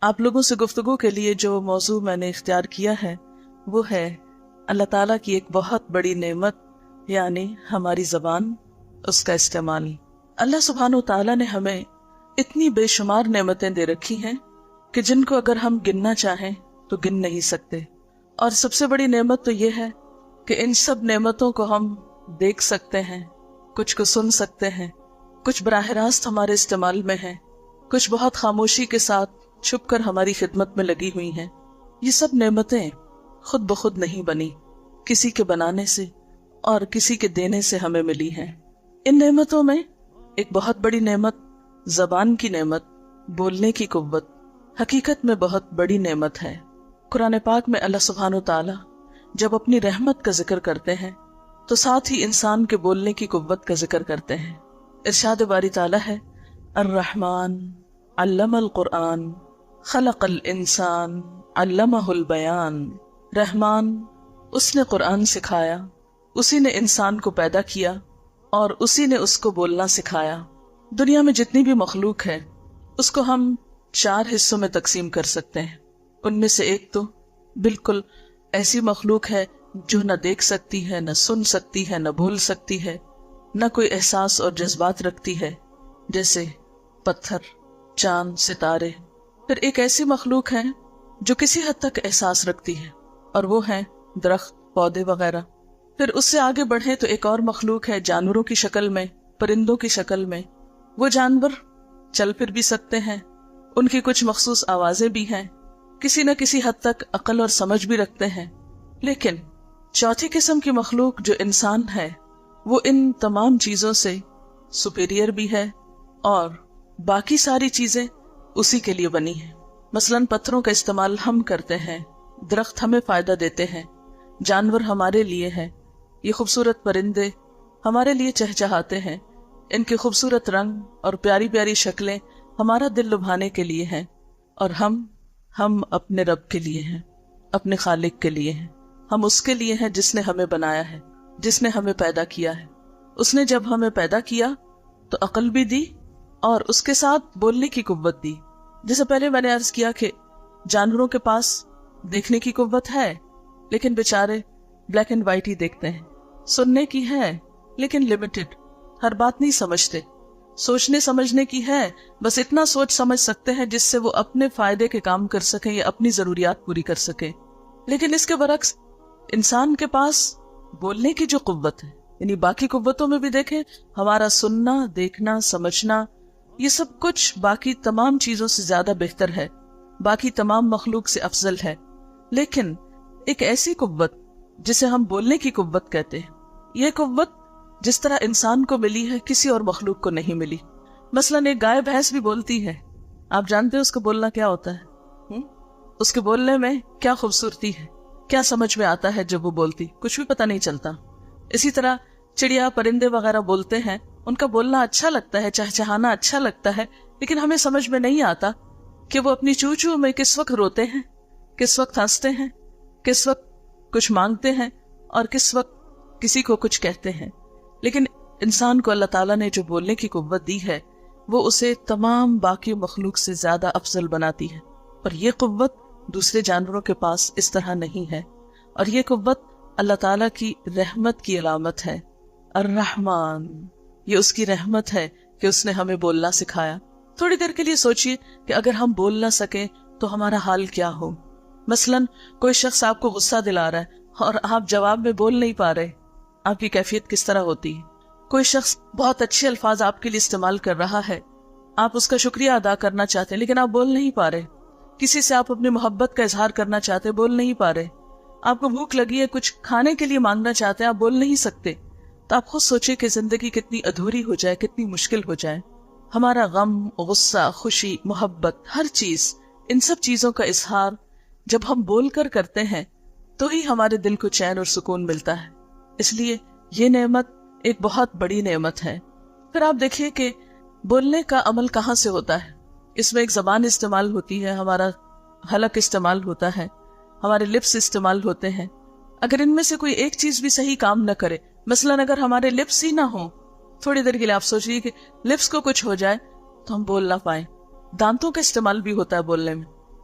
آپ لوگوں سے گفتگو کے لیے جو موضوع میں نے اختیار کیا ہے وہ ہے اللہ تعالیٰ کی ایک بہت بڑی نعمت، یعنی ہماری زبان، اس کا استعمال۔ اللہ سبحانہ و تعالیٰ نے ہمیں اتنی بے شمار نعمتیں دے رکھی ہیں کہ جن کو اگر ہم گننا چاہیں تو گن نہیں سکتے۔ اور سب سے بڑی نعمت تو یہ ہے کہ ان سب نعمتوں کو ہم دیکھ سکتے ہیں، کچھ کو سن سکتے ہیں، کچھ براہ راست ہمارے استعمال میں ہیں، کچھ بہت خاموشی کے ساتھ چھپ کر ہماری خدمت میں لگی ہوئی ہیں۔ یہ سب نعمتیں خود بخود نہیں بنی، کسی کے بنانے سے اور کسی کے دینے سے ہمیں ملی ہیں۔ ان نعمتوں میں ایک بہت بڑی نعمت زبان کی نعمت، بولنے کی قوت، حقیقت میں بہت بڑی نعمت ہے۔ قرآن پاک میں اللہ سبحانہ وتعالی جب اپنی رحمت کا ذکر کرتے ہیں تو ساتھ ہی انسان کے بولنے کی قوت کا ذکر کرتے ہیں۔ ارشاد باری تعالی ہے، الرحمن علم القرآن خلق الانسان علمہ البیان۔ رحمان، اس نے قرآن سکھایا، اسی نے انسان کو پیدا کیا اور اسی نے اس کو بولنا سکھایا۔ دنیا میں جتنی بھی مخلوق ہے اس کو ہم 4 حصوں میں تقسیم کر سکتے ہیں۔ ان میں سے ایک تو بالکل ایسی مخلوق ہے جو نہ دیکھ سکتی ہے، نہ سن سکتی ہے، نہ بول سکتی ہے، نہ کوئی احساس اور جذبات رکھتی ہے، جیسے پتھر، چاند، ستارے۔ پھر ایک ایسی مخلوق ہے جو کسی حد تک احساس رکھتی ہے، اور وہ ہیں درخت، پودے وغیرہ۔ پھر اس سے آگے بڑھیں تو ایک اور مخلوق ہے جانوروں کی شکل میں، پرندوں کی شکل میں۔ وہ جانور چل پھر بھی سکتے ہیں، ان کی کچھ مخصوص آوازیں بھی ہیں، کسی نہ کسی حد تک عقل اور سمجھ بھی رکھتے ہیں۔ لیکن چوتھی قسم کی مخلوق جو انسان ہے، وہ ان تمام چیزوں سے سپیریئر بھی ہے اور باقی ساری چیزیں اسی کے لیے بنی ہیں۔ مثلاً پتھروں کا استعمال ہم کرتے ہیں، درخت ہمیں فائدہ دیتے ہیں، جانور ہمارے لیے ہیں، یہ خوبصورت پرندے ہمارے لیے چہچہاتے ہیں، ان کے خوبصورت رنگ اور پیاری پیاری شکلیں ہمارا دل لبھانے کے لیے ہیں، اور ہم اپنے رب کے لیے ہیں، اپنے خالق کے لیے ہیں۔ ہم اس کے لیے ہیں جس نے ہمیں بنایا ہے، جس نے ہمیں پیدا کیا ہے۔ اس نے جب ہمیں پیدا کیا تو عقل بھی دی اور اس کے ساتھ بولنے کی قوت دی۔ جیسے پہلے میں نے عرض کیا کہ جانوروں کے پاس دیکھنے کی قوت ہے لیکن بیچارے بلیک اینڈ وائٹ ہی دیکھتے ہیں، سننے کی ہے لیکن لمیٹڈ، ہر بات نہیں سمجھتے، سوچنے سمجھنے کی ہے، بس اتنا سوچ سمجھ سکتے ہیں جس سے وہ اپنے فائدے کے کام کر سکیں یا اپنی ضروریات پوری کر سکیں۔ لیکن اس کے برعکس انسان کے پاس بولنے کی جو قوت ہے، یعنی باقی قوتوں میں بھی دیکھیں، ہمارا سننا، دیکھنا، سمجھنا، یہ سب کچھ باقی تمام چیزوں سے زیادہ بہتر ہے، باقی تمام مخلوق سے افضل ہے۔ لیکن ایک ایسی قوت جسے ہم بولنے کی قوت کہتے ہیں، یہ قوت جس طرح انسان کو ملی ہے کسی اور مخلوق کو نہیں ملی۔ مثلاً ایک گائے بھینس بھی بولتی ہے، آپ جانتے ہیں اس کو بولنا کیا ہوتا ہے؟ اس کے بولنے میں کیا خوبصورتی ہے، کیا سمجھ میں آتا ہے جب وہ بولتی، کچھ بھی پتہ نہیں چلتا۔ اسی طرح چڑیا، پرندے وغیرہ بولتے ہیں، ان کا بولنا اچھا لگتا ہے، چہچہانا اچھا لگتا ہے، لیکن ہمیں سمجھ میں نہیں آتا کہ وہ اپنی چو چو میں کس وقت روتے ہیں، کس وقت ہنستے ہیں، کس وقت کچھ مانگتے ہیں اور کس وقت کسی کو کچھ کہتے ہیں۔ لیکن انسان کو اللہ تعالیٰ نے جو بولنے کی قوت دی ہے وہ اسے تمام باقی مخلوق سے زیادہ افضل بناتی ہے، اور یہ قوت دوسرے جانوروں کے پاس اس طرح نہیں ہے، اور یہ قوت اللہ تعالیٰ کی رحمت کی علامت ہے۔ الرحمن، یہ اس کی رحمت ہے کہ اس نے ہمیں بولنا سکھایا۔ تھوڑی دیر کے لیے سوچئے کہ اگر ہم بول نہ سکیں تو ہمارا حال کیا ہو۔ مثلاً کوئی شخص آپ کو غصہ دلا رہا ہے اور آپ جواب میں بول نہیں پا رہے، آپ کی کیفیت کس طرح ہوتی ہے؟ کوئی شخص بہت اچھے الفاظ آپ کے لیے استعمال کر رہا ہے، آپ اس کا شکریہ ادا کرنا چاہتے ہیں لیکن آپ بول نہیں پا رہے۔ کسی سے آپ اپنی محبت کا اظہار کرنا چاہتے ہیں، بول نہیں پا رہے۔ آپ کو بھوک لگی ہے، کچھ کھانے کے لیے مانگنا چاہتے ہیں، آپ بول نہیں سکتے۔ تو آپ خود سوچیں کہ زندگی کتنی ادھوری ہو جائے، کتنی مشکل ہو جائے۔ ہمارا غم، غصہ، خوشی، محبت، ہر چیز، ان سب چیزوں کا اظہار جب ہم بول کر کرتے ہیں تو ہی ہمارے دل کو چین اور سکون ملتا ہے۔ اس لیے یہ نعمت ایک بہت بڑی نعمت ہے۔ پھر آپ دیکھیے کہ بولنے کا عمل کہاں سے ہوتا ہے۔ اس میں ایک زبان استعمال ہوتی ہے، ہمارا حلق استعمال ہوتا ہے، ہمارے لپس استعمال ہوتے ہیں۔ اگر ان میں سے کوئی ایک چیز بھی صحیح کام نہ کرے، مثلاً اگر ہمارے لپس ہی نہ ہوں، تھوڑی دیر کے لیے آپ سوچیے کہ لپس کو کچھ ہو جائے تو ہم بول نہ پائیں۔ دانتوں کا استعمال بھی ہوتا ہے بولنے میں،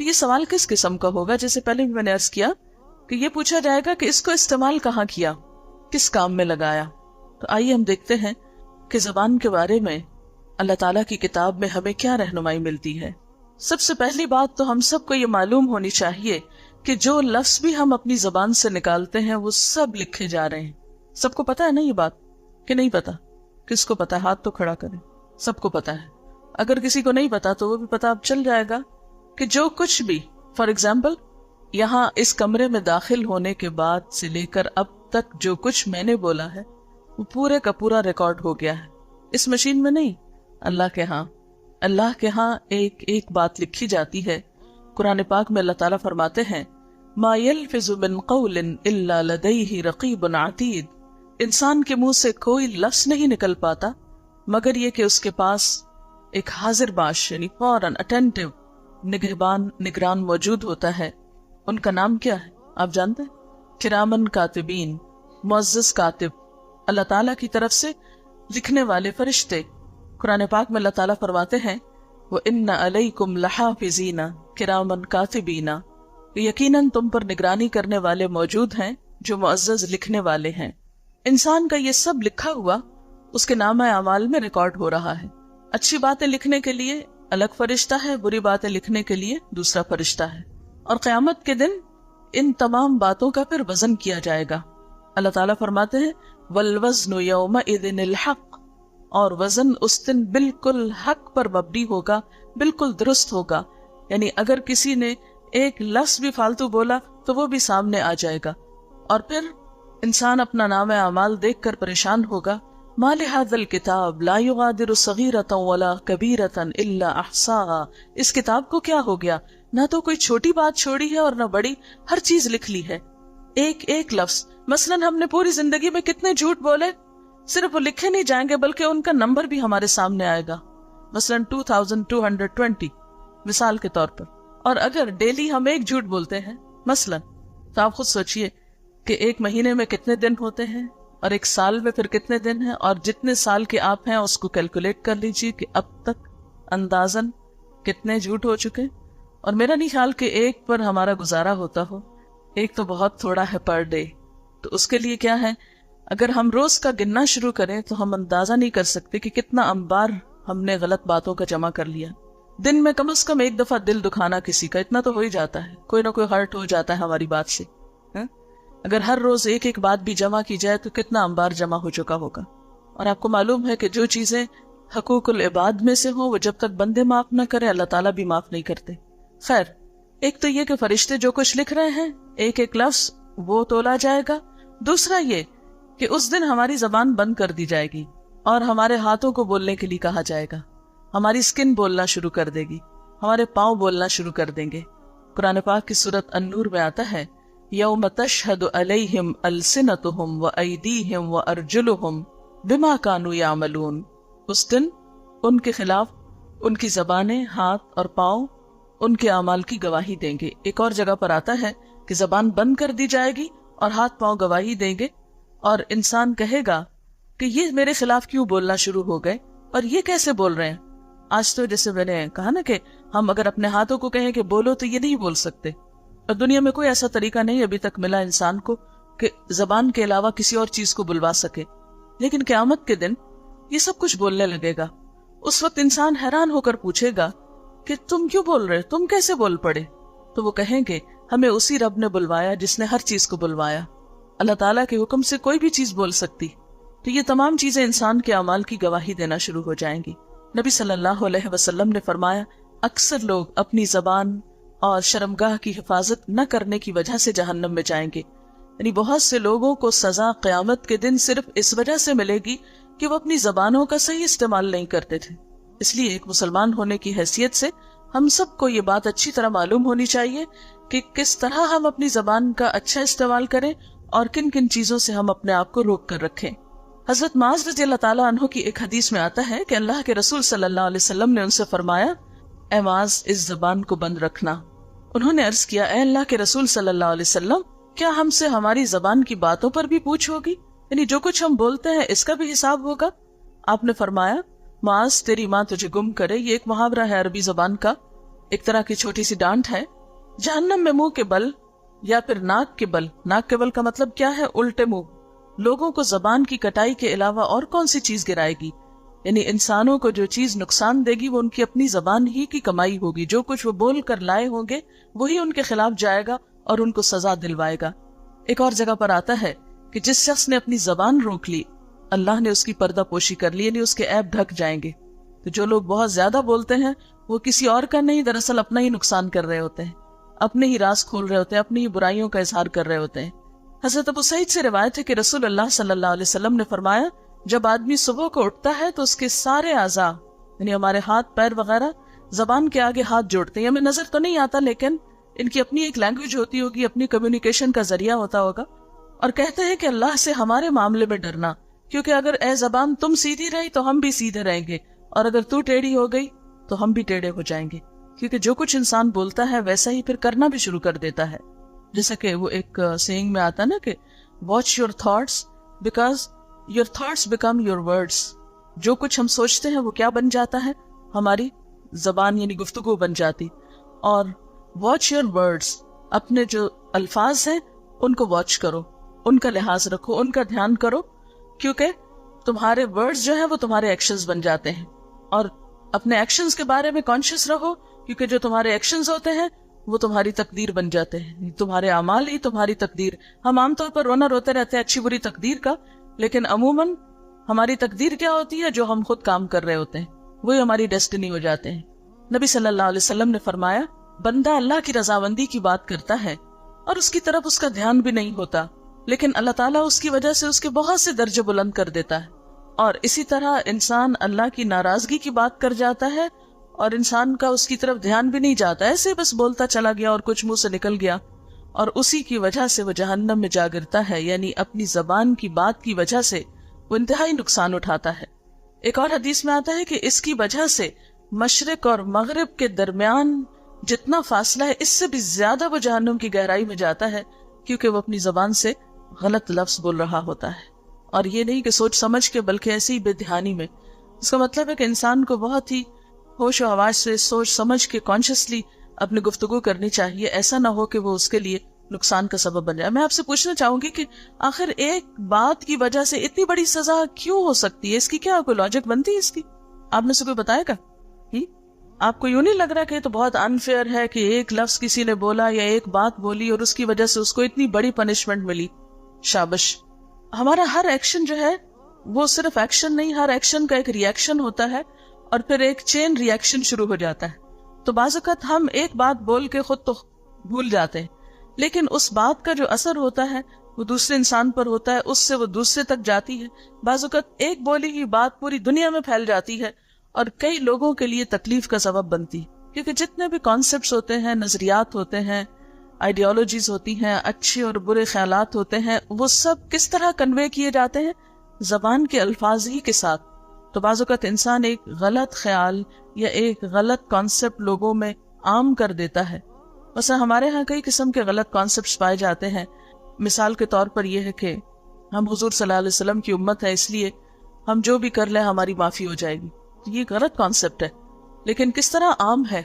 تو یہ سوال کس قسم کا ہوگا؟ جیسے پہلے بھی میں نے عرض کیا کہ یہ پوچھا جائے گا کہ اس کو استعمال کہاں کیا، کس کام میں لگایا۔ تو آئیے ہم دیکھتے ہیں کہ زبان کے بارے میں اللہ تعالیٰ کی کتاب میں ہمیں کیا رہنمائی ملتی ہے۔ سب سے پہلی بات تو ہم سب کو یہ معلوم ہونی چاہیے کہ جو لفظ بھی ہم اپنی زبان سے نکالتے ہیں وہ سب لکھے جا رہے ہیں۔ سب کو پتا ہے نا یہ بات کہ نہیں پتا؟ کس کو پتا ہے؟ ہاتھ تو کھڑا کریں۔ سب کو پتا ہے۔ اگر کسی کو نہیں پتا تو وہ بھی پتا اب چل جائے گا کہ جو کچھ بھی، فار ایگزامپل یہاں اس کمرے میں داخل ہونے کے بعد سے لے کر اب تک جو کچھ میں نے بولا ہے وہ پورے کا پورا ریکارڈ ہو گیا ہے، اس مشین میں نہیں، اللہ کے ہاں۔ اللہ کے ہاں ایک ایک بات لکھی جاتی ہے۔ قرآن پاک میں اللہ تعالیٰ فرماتے ہیں ما یلفظ من قول الا لدیہ رقیب عتید، انسان کے منہ سے کوئی لفظ نہیں نکل پاتا مگر یہ کہ اس کے پاس ایک حاضر باش یعنی فوراً اٹینٹو نگہبان نگران موجود ہوتا ہے۔ ان کا نام کیا ہے آپ جانتے ہیں؟ کرامن کاتبین، معزز کاتب، اللہ تعالیٰ کی طرف سے لکھنے والے فرشتے۔ قرآن پاک میں اللہ تعالیٰ فرماتے ہیں وَإِنَّ عَلَيْكُمْ لَحَافِظِينَ كِرَامًا كَاتِبِينَ، یقیناً تم پر نگرانی کرنے والے موجود ہیں جو معزز لکھنے والے ہیں۔ انسان کا یہ سب لکھا ہوا اس کے نامہ اعمال میں ریکارڈ ہو رہا ہے۔ اچھی باتیں لکھنے کے لیے الگ فرشتہ ہے، بری باتیں لکھنے کے لیے دوسرا فرشتہ ہے، اور قیامت کے دن ان تمام باتوں کا پھر وزن کیا جائے گا۔ اللہ تعالیٰ فرماتے ہیں وَالْوَزْنُ يَوْمَئِذٍ الْحَقُّ، اور وزن اس دن بالکل حق پر مبنی ہوگا، بالکل درست ہوگا۔ یعنی اگر کسی نے ایک لفظ بھی فالتو بولا تو وہ بھی سامنے آ جائے گا، اور پھر انسان اپنا نام اعمال دیکھ کر پریشان ہوگا ما لهذا الكتاب لا يغادر صغيرة ولا كبيرة الا احصاها، اس کتاب کو کیا ہو گیا؟ نہ تو کوئی چھوٹی بات چھوڑی ہے اور نہ بڑی، ہر چیز لکھ لی ہے، ایک ایک لفظ۔ مثلا ہم نے پوری زندگی میں کتنے جھوٹ بولے، صرف وہ لکھے نہیں جائیں گے بلکہ ان کا نمبر بھی ہمارے سامنے آئے گا، مثلا 2220 مثال کے طور پر۔ اور اگر ڈیلی ہم ایک جھوٹ بولتے ہیں مثلا، تو آپ خود سوچئے کہ ایک مہینے میں کتنے دن ہوتے ہیں اور ایک سال میں پھر کتنے دن ہیں، اور جتنے سال کے آپ ہیں اس کو کیلکولیٹ کر لیجئے کہ اب تک اندازاً کتنے جھوٹ ہو چکے۔ اور میرا نہیں خیال کہ ایک پر ہمارا گزارا ہوتا ہو، ایک تو بہت تھوڑا ہے پر ڈے، تو اس کے لیے کیا ہے، اگر ہم روز کا گننا شروع کریں تو ہم اندازہ نہیں کر سکتے کہ کتنا انبار ہم نے غلط باتوں کا جمع کر لیا۔ دن میں کم از کم ایک دفعہ دل دکھانا کسی کا، اتنا تو ہو ہی جاتا ہے، کوئی نہ کوئی ہرٹ ہو جاتا ہے ہماری بات سے۔ اگر ہر روز ایک ایک بات بھی جمع کی جائے تو کتنا انبار جمع ہو چکا ہوگا۔ اور آپ کو معلوم ہے کہ جو چیزیں حقوق العباد میں سے ہوں وہ جب تک بندے معاف نہ کرے اللہ تعالیٰ بھی معاف نہیں کرتے۔ خیر، ایک تو یہ کہ فرشتے جو کچھ لکھ رہے ہیں ایک ایک لفظ وہ تولا جائے گا، دوسرا یہ کہ اس دن ہماری زبان بند کر دی جائے گی اور ہمارے ہاتھوں کو بولنے کے لیے کہا جائے گا، ہماری سکن بولنا شروع کر دے گی، ہمارے پاؤں بولنا شروع کر دیں گے۔ قرآن پاک کی سورۃ النور میں آتا ہے یوم تشہد علیہم السنتہم وایدیہم وارجلہم بما کانوا یعملون، اس دن ان کے خلاف ان کی زبانیں، ہاتھ اور پاؤں ان کے اعمال کی گواہی دیں گے۔ ایک اور جگہ پر آتا ہے کہ زبان بند کر دی جائے گی اور ہاتھ پاؤں گواہی دیں گے، اور انسان کہے گا کہ یہ میرے خلاف کیوں بولنا شروع ہو گئے اور یہ کیسے بول رہے ہیں۔ آج تو جیسے میں نے کہا نا کہ ہم اگر اپنے ہاتھوں کو کہیں کہ بولو تو یہ نہیں بول سکتے، اور دنیا میں کوئی ایسا طریقہ نہیں ابھی تک ملا انسان کو کہ زبان کے علاوہ کسی اور چیز کو بلوا سکے۔ لیکن قیامت کے دن یہ سب کچھ بولنے لگے گا۔ اس وقت انسان حیران ہو کر پوچھے گا کہ تم کیوں بول رہے، تم کیسے بول پڑے؟ تو وہ کہیں گے ہمیں اسی رب نے بلوایا جس نے ہر چیز کو بلوایا۔ اللہ تعالیٰ کے حکم سے کوئی بھی چیز بول سکتی۔ تو یہ تمام چیزیں انسان کے اعمال کی گواہی دینا شروع ہو جائیں گی۔ نبی صلی اللہ علیہ وسلم نے فرمایا اکثر لوگ اپنی زبان اور شرمگاہ کی حفاظت نہ کرنے کی وجہ سے جہنم میں جائیں گے۔ یعنی بہت سے لوگوں کو سزا قیامت کے دن صرف اس وجہ سے ملے گی کہ وہ اپنی زبانوں کا صحیح استعمال نہیں کرتے تھے۔ اس لیے ایک مسلمان ہونے کی حیثیت سے ہم سب کو یہ بات اچھی طرح معلوم ہونی چاہیے کہ کس طرح ہم اپنی زبان کا اچھا استعمال کریں اور کن کن چیزوں سے ہم اپنے آپ کو روک کر رکھیں۔ حضرت معاذ رضی اللہ تعالیٰ عنہ کی ایک حدیث میں آتا ہے کہ اللہ کے رسول صلی اللہ علیہ وسلم نے ان سے فرمایا اے معاذ اس زبان کو بند رکھنا۔ انہوں نے عرض کیا اے اللہ کے رسول صلی اللہ علیہ وسلم کیا ہم سے ہماری زبان کی باتوں پر بھی پوچھ ہوگی، یعنی جو کچھ ہم بولتے ہیں اس کا بھی حساب ہوگا؟ آپ نے فرمایا معاذ تیری ماں تجھے گم کرے، یہ ایک محاورہ ہے عربی زبان کا، ایک طرح کی چھوٹی سی ڈانٹ ہے. جہنم میں منہ کے بل یا پھر ناک کے بل. ناک کے بل کا مطلب کیا ہے؟ الٹے منہ. لوگوں کو زبان کی کٹائی کے علاوہ اور کون سی چیز گرائے گی؟ یعنی انسانوں کو جو چیز نقصان دے گی وہ ان کی اپنی زبان ہی کی کمائی ہوگی. جو کچھ وہ بول کر لائے ہوں گے وہی ان کے خلاف جائے گا اور ان کو سزا دلوائے گا. ایک اور جگہ پر آتا ہے کہ جس شخص نے اپنی زبان روک لی اللہ نے اس کی پردہ پوشی کر لی، یعنی اس کے عیب ڈھک جائیں گے. تو جو لوگ بہت زیادہ بولتے ہیں وہ کسی اور کا نہیں، دراصل اپنا ہی نقصان کر رہے ہوتے ہیں، اپنے ہی راز کھول رہے ہوتے ہیں، اپنی ہی برائیوں کا اظہار کر رہے ہوتے ہیں. حضرت ابو سعید سے روایت ہے کہ رسول اللہ صلی اللہ علیہ وسلم نے فرمایا جب آدمی صبح کو اٹھتا ہے تو اس کے سارے اعضاء یعنی ہمارے ہاتھ پیر وغیرہ زبان کے آگے ہاتھ جوڑتے ہیں. ہمیں نظر تو نہیں آتا لیکن ان کی اپنی ایک لینگویج ہوتی ہوگی، اپنی کمیونیکیشن کا ذریعہ ہوتا ہوگا، اور کہتے ہیں کہ اللہ سے ہمارے معاملے میں ڈرنا، کیونکہ اگر اے زبان تم سیدھی رہی تو ہم بھی سیدھے رہیں گے، اور اگر تو ٹیڑھی ہو گئی تو ہم بھی ٹیڑھے ہو جائیں گے. کیونکہ جو کچھ انسان بولتا ہے ویسا ہی پھر کرنا بھی شروع کر دیتا ہے. جیسا کہ وہ ایک سینگ میں آتا نا کہ watch your thoughts because your thoughts become your words. جو کچھ ہم سوچتے ہیں وہ کیا بن جاتا ہے؟ ہماری زبان یعنی گفتگو بن جاتی. اور واچ یور ورڈس، اپنے جو الفاظ ہیں ان کو واچ کرو، ان کا لحاظ رکھو، ان کا دھیان کرو، کیونکہ تمہارے ورڈز جو ہیں وہ تمہارے ایکشنز بن جاتے ہیں. اور اپنے ایکشنز کے بارے میں کانشیس رہو، کیونکہ جو تمہارے ایکشنز ہوتے ہیں وہ تمہاری تقدیر بن جاتے ہیں. تمہارے اعمال ہی تمہاری تقدیر. ہم عام طور پر رونا روتے رہتے ہیں اچھی بری تقدیر کا، لیکن عموماً ہماری تقدیر کیا ہوتی ہے؟ جو ہم خود کام کر رہے ہوتے ہیں وہی ہماری ڈیسٹنی ہو جاتے ہیں. نبی صلی اللہ علیہ وسلم نے فرمایا بندہ اللہ کی رضامندی کی بات کرتا ہے اور اس کی طرف اس کا دھیان بھی نہیں ہوتا، لیکن اللہ تعالیٰ اس کی وجہ سے اس کے بہت سے درجے بلند کر دیتا ہے. اور اسی طرح انسان اللہ کی ناراضگی کی بات کر جاتا ہے اور انسان کا اس کی طرف دھیان بھی نہیں جاتا، ایسے بس بولتا چلا گیا اور کچھ منہ سے نکل گیا، اور اسی کی وجہ سے وہ جہنم میں جا گرتا ہے. یعنی اپنی زبان کی بات کی وجہ سے وہ انتہائی نقصان اٹھاتا ہے. ایک اور حدیث میں آتا ہے کہ اس کی وجہ سے مشرق اور مغرب کے درمیان جتنا فاصلہ ہے اس سے بھی زیادہ وہ جہنم کی گہرائی میں جاتا ہے، کیونکہ وہ اپنی زبان سے غلط لفظ بول رہا ہوتا ہے. اور یہ نہیں کہ سوچ سمجھ کے بلکہ ایسی بے دھیانی میں. اس کا مطلب ہے کہ انسان کو بہت ہی ہوش و حواس سے سوچ سمجھ کے کانشیسلی اپنی گفتگو کرنی چاہیے. ایسا نہ ہو کہ وہ اس کے لیے نقصان کا سبب بن جائے. میں آپ سے پوچھنا چاہوں گی کہ آخر ایک بات کی وجہ سے اتنی بڑی سزا کیوں ہو سکتی ہے؟ اس کی کیا کوئی لاجک بنتی ہے اس کی؟ آپ نے سے کوئی بتایا گا؟ آپ کو یوں نہیں لگ رہا کہ یہ تو بہت انفیئر ہے کہ ایک لفظ کسی نے بولا یا ایک بات بولی اور اس کی وجہ سے اس کو اتنی بڑی پنشمنٹ ملی؟ شابش. ہمارا ہر ایکشن جو ہے وہ صرف ایکشن نہیں، ہر ایکشن کا ایک ری ایکشن ہوتا ہے اور پھر ایک چین ری ایکشن شروع ہو جاتا ہے. تو بعض اوقات ہم ایک بات بول کے خود تو بھول جاتے ہیں، لیکن اس بات کا جو اثر ہوتا ہے وہ دوسرے انسان پر ہوتا ہے، اس سے وہ دوسرے تک جاتی ہے. بعض اوقات ایک بولی ہوئی بات پوری دنیا میں پھیل جاتی ہے اور کئی لوگوں کے لیے تکلیف کا سبب بنتی، کیونکہ جتنے بھی کانسیپٹس ہوتے ہیں، نظریات ہوتے ہیں، آئیڈیالوجیز ہوتی ہیں، اچھے اور برے خیالات ہوتے ہیں، وہ سب کس طرح کنوے کیے جاتے ہیں؟ زبان کے الفاظ ہی کے ساتھ. تو بعض اوقات انسان ایک غلط خیال یا ایک غلط کانسیپٹ لوگوں میں عام کر دیتا ہے. ویسے ہمارے ہاں کئی قسم کے غلط کانسیپٹس پائے جاتے ہیں. مثال کے طور پر یہ ہے کہ ہم حضور صلی اللہ علیہ وسلم کی امت ہے، اس لیے ہم جو بھی کر لیں ہماری معافی ہو جائے گی. یہ غلط کانسیپٹ ہے، لیکن کس طرح عام ہے.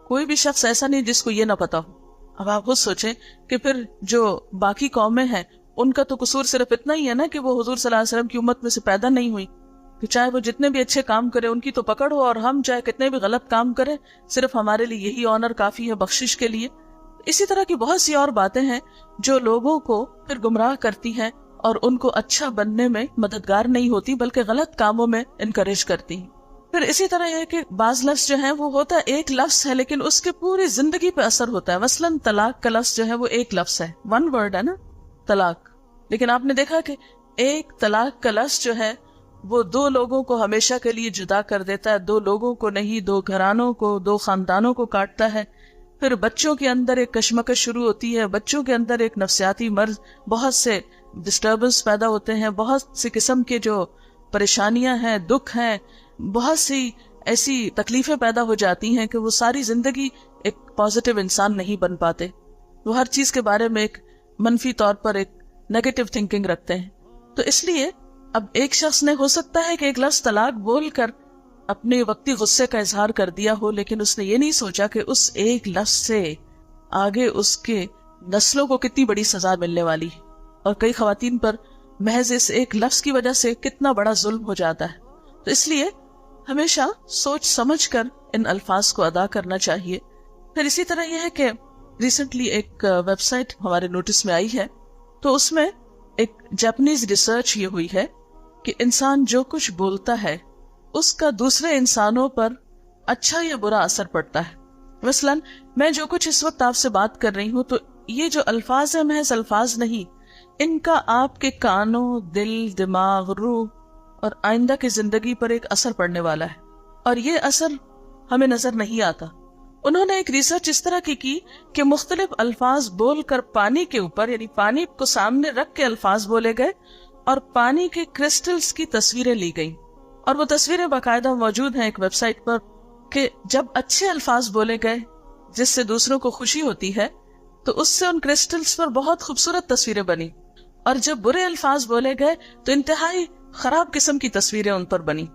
کوئی بھی شخص ایسا نہیں جس کو یہ نہ پتا ہو. اب آپ خود سوچیں کہ پھر جو باقی قومیں ہیں ان کا تو قصور صرف اتنا ہی ہے نا کہ وہ حضور صلی اللہ علیہ وسلم کی امت میں سے پیدا نہیں ہوئی، کہ چاہے وہ جتنے بھی اچھے کام کرے ان کی تو پکڑ ہو، اور ہم چاہے کتنے بھی غلط کام کریں صرف ہمارے لیے یہی آنر کافی ہے بخشش کے لیے. اسی طرح کی بہت سی اور باتیں ہیں جو لوگوں کو پھر گمراہ کرتی ہیں اور ان کو اچھا بننے میں مددگار نہیں ہوتی بلکہ غلط کاموں میں انکریج کرتی ہیں. پھر اسی طرح یہ کہ بعض لفظ جو ہیں وہ ہوتا ہے ایک لفظ ہے لیکن اس کے پوری زندگی پہ اثر ہوتا ہے. مثلاً طلاق کا لفظ جو ہے وہ ایک لفظ ہے، ون ورڈ ہے نا طلاق، لیکن آپ نے دیکھا کہ ایک طلاق کا لفظ جو ہے وہ دو لوگوں کو ہمیشہ کے لیے جدا کر دیتا ہے. دو لوگوں کو نہیں، دو گھرانوں کو، دو خاندانوں کو کاٹتا ہے. پھر بچوں کے اندر ایک کشمکش شروع ہوتی ہے، بچوں کے اندر ایک نفسیاتی مرض، بہت سے ڈسٹربنس پیدا ہوتے ہیں، بہت سی قسم کے جو پریشانیاں ہیں، دکھ ہیں، بہت سی ایسی تکلیفیں پیدا ہو جاتی ہیں کہ وہ ساری زندگی ایک پازیٹیو انسان نہیں بن پاتے. وہ ہر چیز کے بارے میں ایک منفی طور پر ایک نیگیٹو تھنکنگ رکھتے ہیں. تو اس لیے اب ایک شخص نے ہو سکتا ہے کہ ایک لفظ طلاق بول کر اپنے وقتی غصے کا اظہار کر دیا ہو، لیکن اس نے یہ نہیں سوچا کہ اس ایک لفظ سے آگے اس کے نسلوں کو کتنی بڑی سزا ملنے والی، اور کئی خواتین پر محض اس ایک لفظ کی وجہ سے کتنا بڑا ظلم ہو جاتا ہے. تو اس لیے ہمیشہ سوچ سمجھ کر ان الفاظ کو ادا کرنا چاہیے. پھر اسی طرح یہ ہے کہ ریسنٹلی ایک ویب سائٹ ہمارے نوٹس میں آئی ہے، تو اس میں ایک جاپنیز ریسرچ یہ ہوئی ہے کہ انسان جو کچھ بولتا ہے اس کا دوسرے انسانوں پر اچھا یا برا اثر پڑتا ہے. مثلا میں جو کچھ اس وقت آپ سے بات کر رہی ہوں، تو یہ جو الفاظ ہیں محض الفاظ نہیں، ان کا آپ کے کانوں، دل، دماغ، روح اور آئندہ کی زندگی پر ایک اثر پڑنے والا ہے، اور یہ اثر ہمیں نظر نہیں آتا. انہوں نے ایک ریسرچ اس طرح کی کہ مختلف الفاظ بول کر پانی کے اوپر، یعنی پانی کو سامنے رکھ کے الفاظ بولے گئے اور پانی کے کرسٹلز کی تصویریں لی گئیں، اور وہ تصویریں باقاعدہ موجود ہیں ایک ویب سائٹ پر، کہ جب اچھے الفاظ بولے گئے جس سے دوسروں کو خوشی ہوتی ہے تو اس سے ان کرسٹلز پر بہت خوبصورت تصویریں بنی، اور جب برے الفاظ بولے گئے تو انتہائی خراب قسم کی تصویریں ان پر بنی.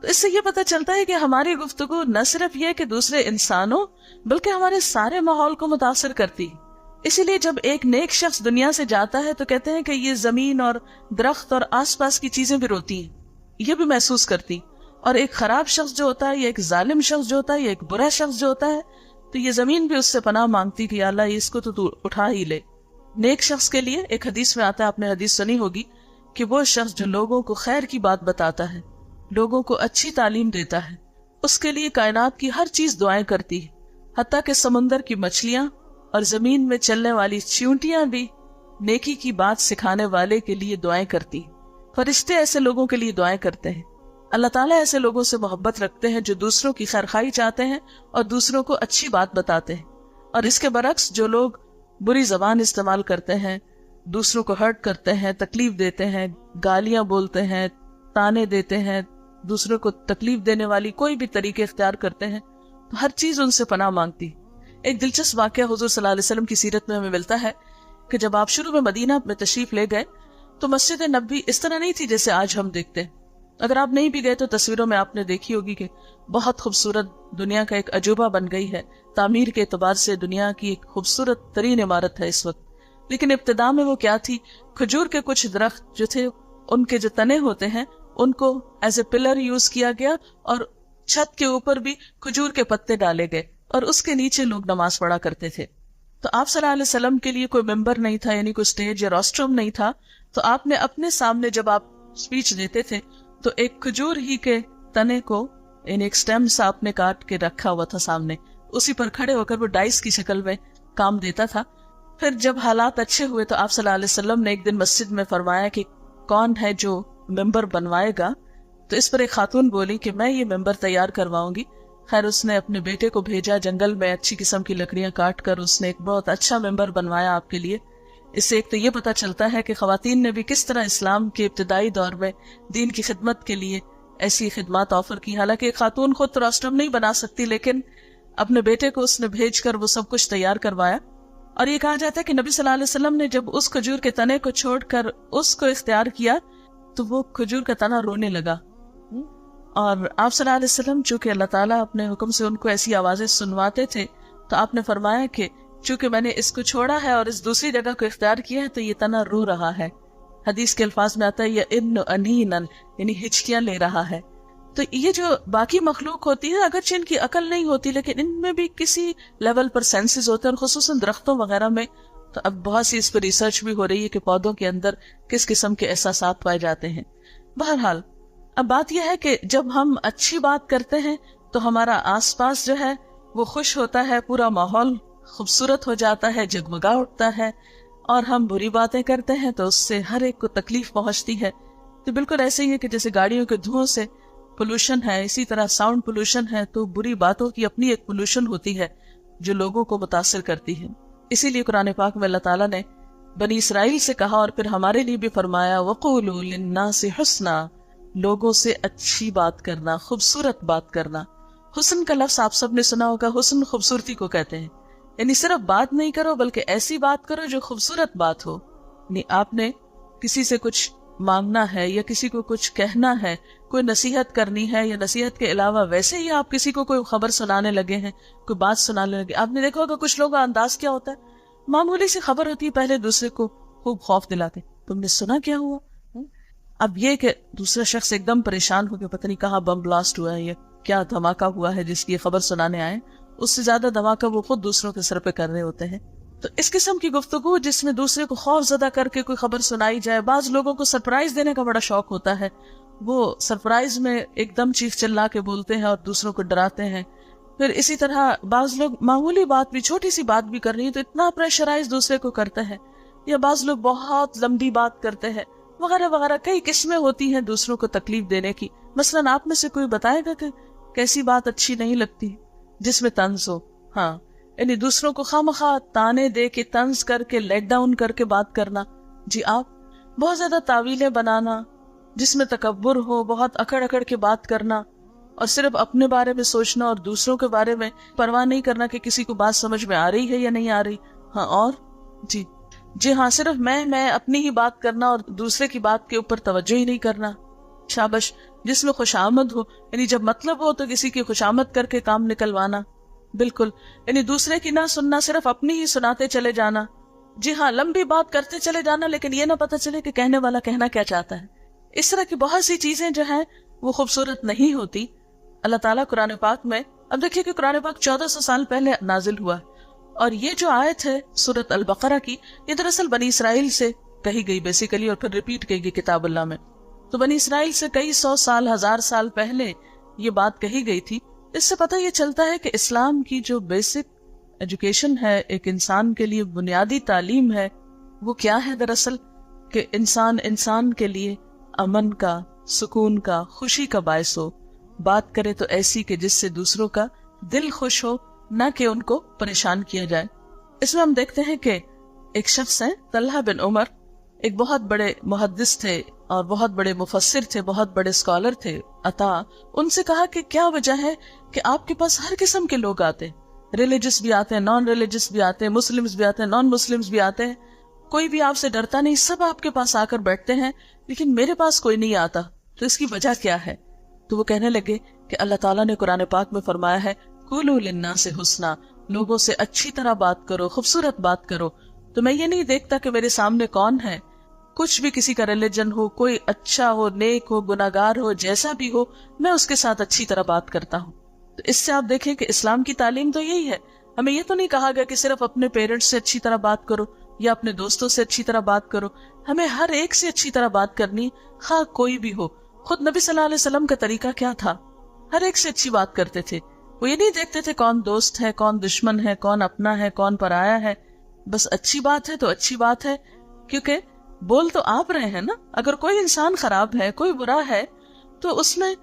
تو اس سے یہ پتہ چلتا ہے کہ ہماری گفتگو نہ صرف یہ کہ دوسرے انسانوں بلکہ ہمارے سارے ماحول کو متاثر کرتی. اسی لیے جب ایک نیک شخص دنیا سے جاتا ہے تو کہتے ہیں کہ یہ زمین اور درخت اور آس پاس کی چیزیں بھی روتی ہیں، یہ بھی محسوس کرتی. اور ایک خراب شخص جو ہوتا ہے، یا ایک ظالم شخص جو ہوتا ہے، یا ایک برا شخص جو ہوتا ہے، تو یہ زمین بھی اس سے پناہ مانگتی کہ یا اللہ اس کو تو اٹھا ہی لے. نیک شخص کے لیے ایک حدیث میں آتا ہے، آپ نے حدیث سنی ہوگی، کہ وہ شخص جو لوگوں کو خیر کی بات بتاتا ہے، لوگوں کو اچھی تعلیم دیتا ہے، اس کے لیے کائنات کی ہر چیز دعائیں کرتی ہے، حتیٰ کہ سمندر کی مچھلیاں اور زمین میں چلنے والی چیونٹیاں بھی نیکی کی بات سکھانے والے کے لیے دعائیں کرتی. فرشتے ایسے لوگوں کے لیے دعائیں کرتے ہیں. اللہ تعالیٰ ایسے لوگوں سے محبت رکھتے ہیں جو دوسروں کی خیرخواہی چاہتے ہیں اور دوسروں کو اچھی بات بتاتے ہیں. اور اس کے برعکس جو لوگ بری زبان استعمال کرتے ہیں، دوسروں کو ہرٹ کرتے ہیں، تکلیف دیتے ہیں، گالیاں بولتے ہیں، تانے دیتے ہیں، دوسروں کو تکلیف دینے والی کوئی بھی طریقے اختیار کرتے ہیں، تو ہر چیز ان سے پناہ مانگتی. ایک دلچسپ واقعہ حضور صلی اللہ علیہ وسلم کی سیرت میں ہمیں ملتا ہے کہ جب آپ شروع میں مدینہ میں تشریف لے گئے تو مسجد نبوی اس طرح نہیں تھی جیسے آج ہم دیکھتے ہیں. اگر آپ نہیں بھی گئے تو تصویروں میں آپ نے دیکھی ہوگی کہ بہت خوبصورت دنیا کا ایک عجوبہ بن گئی ہے. تعمیر کے اعتبار سے دنیا کی ایک خوبصورت ترین عمارت ہے اس وقت. لیکن ابتدا میں وہ کیا تھی؟ کھجور کے کچھ درخت جو تھے، ان کے جو تنے ہوتے ہیں ان کو ایز اے پلر یوز کیا گیا، اور چھت کے اوپر بھی کھجور کے پتے ڈالے گئے، اور اس کے نیچے لوگ نماز پڑھا کرتے تھے. تو آپ صلی اللہ علیہ وسلم کے لیے کوئی ممبر نہیں تھا، یعنی کوئی سٹیج یا روسٹرم نہیں تھا. تو آپ نے اپنے سامنے جب آپ سپیچ دیتے تھے تو ایک کھجور ہی کے تنے کو، یعنی ایک سٹیم سا آپ نے کاٹ کے رکھا ہوا تھا سامنے، اسی پر کھڑے ہو کر وہ ڈائس کی شکل میں کام دیتا تھا. پھر جب حالات اچھے ہوئے تو آپ صلی اللہ علیہ وسلم نے ایک دن مسجد میں فرمایا کہ کون ہے جو ممبر بنوائے گا. تو اس پر ایک خاتون بولی کہ میں یہ ممبر تیار کرواؤں گی. خیر اس نے اپنے بیٹے کو بھیجا، جنگل میں اچھی قسم کی لکڑیاں کاٹ کر اس نے ایک بہت اچھا ممبر بنوایا آپ کے لیے. اس سے ایک تو یہ پتہ چلتا ہے کہ خواتین نے بھی کس طرح اسلام کے ابتدائی دور میں دین کی خدمت کے لیے ایسی خدمات آفر کی. حالانکہ ایک خاتون خود تو روسٹرم نہیں بنا سکتی، لیکن اپنے بیٹے کو اس نے بھیج کر وہ سب کچھ تیار کروایا. اور یہ کہا جاتا ہے کہ نبی صلی اللہ علیہ وسلم نے جب اس کھجور کے تنے کو چھوڑ کر اس کو اختیار کیا تو وہ کھجور کا تنا رونے لگا. اور آپ صلی اللہ علیہ وسلم چونکہ اللہ تعالیٰ اپنے حکم سے ان کو ایسی آوازیں سنواتے تھے، تو آپ نے فرمایا کہ چونکہ میں نے اس کو چھوڑا ہے اور اس دوسری جگہ کو اختیار کیا ہے تو یہ تنا رو رہا ہے. حدیث کے الفاظ میں آتا ہے یا ان انینن، یعنی ہچکیاں لے رہا ہے. تو یہ جو باقی مخلوق ہوتی ہے اگرچہ ان کی عقل نہیں ہوتی لیکن ان میں بھی کسی لیول پر سینسز ہوتے ہیں، اور خصوصاً درختوں وغیرہ میں. تو اب بہت سی اس پر ریسرچ بھی ہو رہی ہے کہ پودوں کے اندر کس قسم کے احساسات پائے جاتے ہیں. بہرحال اب بات یہ ہے کہ جب ہم اچھی بات کرتے ہیں تو ہمارا آس پاس جو ہے وہ خوش ہوتا ہے، پورا ماحول خوبصورت ہو جاتا ہے، جگمگا اٹھتا ہے. اور ہم بری باتیں کرتے ہیں تو اس سے ہر ایک کو تکلیف پہنچتی ہے. تو بالکل ایسے ہی ہے کہ جیسے گاڑیوں کے دھوؤں سے پولوشن ہے، اسی طرح ساؤنڈ پولوشن ہے، تو بری باتوں کی اپنی ایک پولوشن ہوتی ہے جو لوگوں کو متاثر کرتی ہے. اسی لیے قرآن پاک میں اللہ تعالیٰ نے بنی اسرائیل سے کہا اور پھر ہمارے لیے بھی فرمایا وَقُولُوا لِلنَّاسِ حُسْنًا، لوگوں سے اچھی بات کرنا، خوبصورت بات کرنا. حسن کا لفظ آپ سب نے سنا ہوگا. حسن خوبصورتی کو کہتے ہیں، یعنی صرف بات نہیں کرو بلکہ ایسی بات کرو جو خوبصورت بات ہو. یعنی آپ نے کسی سے کچھ مانگنا ہے یا کسی کو کچھ کہنا ہے، کوئی نصیحت کرنی ہے، یا نصیحت کے علاوہ ویسے ہی آپ کسی کو کوئی خبر سنانے لگے ہیں، کوئی بات سنانے لگے. آپ نے دیکھا ہوگا کچھ لوگوں کا انداز کیا ہوتا ہے، معمولی سی خبر ہوتی ہے پہلے دوسرے کو خوب خوف دلاتے، تم نے سنا کیا ہوا. اب یہ کہ دوسرا شخص ایک دم پریشان ہو کے پتہ نہیں کہاں بم بلاسٹ ہوا ہے یا کیا دھماکہ ہوا ہے جس کی خبر سنانے آئے، اس سے زیادہ دھماکہ وہ خود دوسروں کے سر پہ کر رہے ہوتے ہیں. تو اس قسم کی گفتگو جس میں دوسرے کو خوف زدہ کر کے کوئی خبر سنائی جائے. بعض لوگوں کو سرپرائز دینے کا بڑا شوق ہوتا ہے، وہ سرپرائز میں ایک دم چیخ چلا کے بولتے ہیں اور دوسروں کو ڈراتے ہیں. پھر اسی طرح بعض لوگ معمولی بات بھی، چھوٹی سی بات بھی کر رہی ہے تو اتنا پریشرائز دوسرے کو کرتے ہیں، یا بعض لوگ بہت لمبی بات کرتے ہیں وغیرہ وغیرہ. کئی قسمیں ہوتی ہیں دوسروں کو تکلیف دینے کی. مثلاً آپ میں سے کوئی بتائے گا کہ کیسی بات اچھی نہیں لگتی جس میں طنز ہو؟ ہاں، یعنی دوسروں کو خواہ تانے دے کے، طنز کر کے، لیٹ ڈاؤن کر کے بات کرنا. جی آپ بہت زیادہ تعویلیں بنانا جس میں تکبر ہو، بہت اکڑ اکڑ کے بات کرنا، اور صرف اپنے بارے میں سوچنا اور دوسروں کے بارے میں پرواہ نہیں کرنا کہ کسی کو بات سمجھ میں آ رہی ہے یا نہیں آ رہی. ہاں، اور جی ہاں، صرف میں اپنی ہی بات کرنا اور دوسرے کی بات کے اوپر توجہ ہی نہیں کرنا. شابش. جس میں خوشامد ہو، یعنی جب مطلب ہو تو کسی کی خوشامد کر کے کام نکلوانا. بالکل، یعنی دوسرے کی نہ سننا، صرف اپنی ہی سناتے چلے جانا. جی ہاں، لمبی بات کرتے چلے جانا لیکن یہ نہ پتہ چلے کہ کہنے والا کہنا کیا چاہتا ہے. اس طرح کی بہت سی چیزیں جو ہیں وہ خوبصورت نہیں ہوتی. اللہ تعالیٰ قرآن پاک میں، اب دیکھیے کہ قرآن پاک 1400 سال پہلے نازل ہوا، اور یہ جو آیت ہے سورۃ البقرہ کی، یہ دراصل بنی اسرائیل سے کہی گئی بیسیکلی، اور پھر ریپیٹ کی گئی کتاب اللہ میں. تو بنی اسرائیل سے کئی 100 سال، 1000 سال پہلے یہ بات کہی گئی تھی. اس سے پتہ یہ چلتا ہے کہ اسلام کی جو بیسک ایجوکیشن ہے، ایک انسان کے لیے بنیادی تعلیم ہے، وہ کیا ہے دراصل؟ کہ انسان کے لیے امن کا، سکون کا، خوشی کا باعث ہو. بات کرے تو ایسی کہ جس سے دوسروں کا دل خوش ہو، نہ کہ ان کو پریشان کیا جائے. اس میں ہم دیکھتے ہیں کہ ایک شخص ہے طلحہ بن عمر، ایک بہت بڑے محدث تھے اور بہت بڑے مفسر تھے، بہت بڑے اسکالر تھے. عطا ان سے کہا کہ کیا وجہ ہے کہ آپ کے پاس ہر قسم کے لوگ آتے ہیں، ریلیجس بھی آتے ہیں، نان ریلیجس بھی آتے ہیں، مسلمز بھی آتے ہیں، نان مسلمز بھی آتے ہیں، کوئی بھی آپ سے ڈرتا نہیں، سب آپ کے پاس آ کر بیٹھتے ہیں، لیکن میرے پاس کوئی نہیں آتا، تو اس کی وجہ کیا ہے؟ تو وہ کہنے لگے کہ اللہ تعالیٰ نے قرآن پاک میں فرمایا ہے، قولوا للناس حسنا، لوگوں سے اچھی طرح بات کرو، خوبصورت بات کرو. تو میں یہ نہیں دیکھتا کہ میرے سامنے کون ہے، کچھ بھی کسی کا ریلیجن ہو، کوئی اچھا ہو، نیک ہو، گناہگار ہو، جیسا بھی ہو، میں اس کے ساتھ اچھی طرح بات کرتا ہوں. تو اس سے آپ دیکھیں کہ اسلام کی تعلیم تو یہی ہے. ہمیں یہ تو نہیں کہا گیا کہ صرف اپنے پیرنٹس سے اچھی طرح بات کرو یا اپنے دوستوں سے اچھی طرح بات کرو. ہمیں ہر ایک سے اچھی طرح بات کرنی، خواہ کوئی بھی ہو. خود نبی صلی اللہ علیہ وسلم کا طریقہ کیا تھا؟ ہر ایک سے اچھی بات کرتے تھے. وہ یہ نہیں دیکھتے تھے کون دوست ہے، کون دشمن ہے، کون اپنا ہے، کون پرایا ہے. بس اچھی بات ہے تو اچھی بات ہے، کیونکہ بول تو آپ رہے ہیں نا. اگر کوئی انسان خراب ہے، کوئی برا ہے، تو اس میں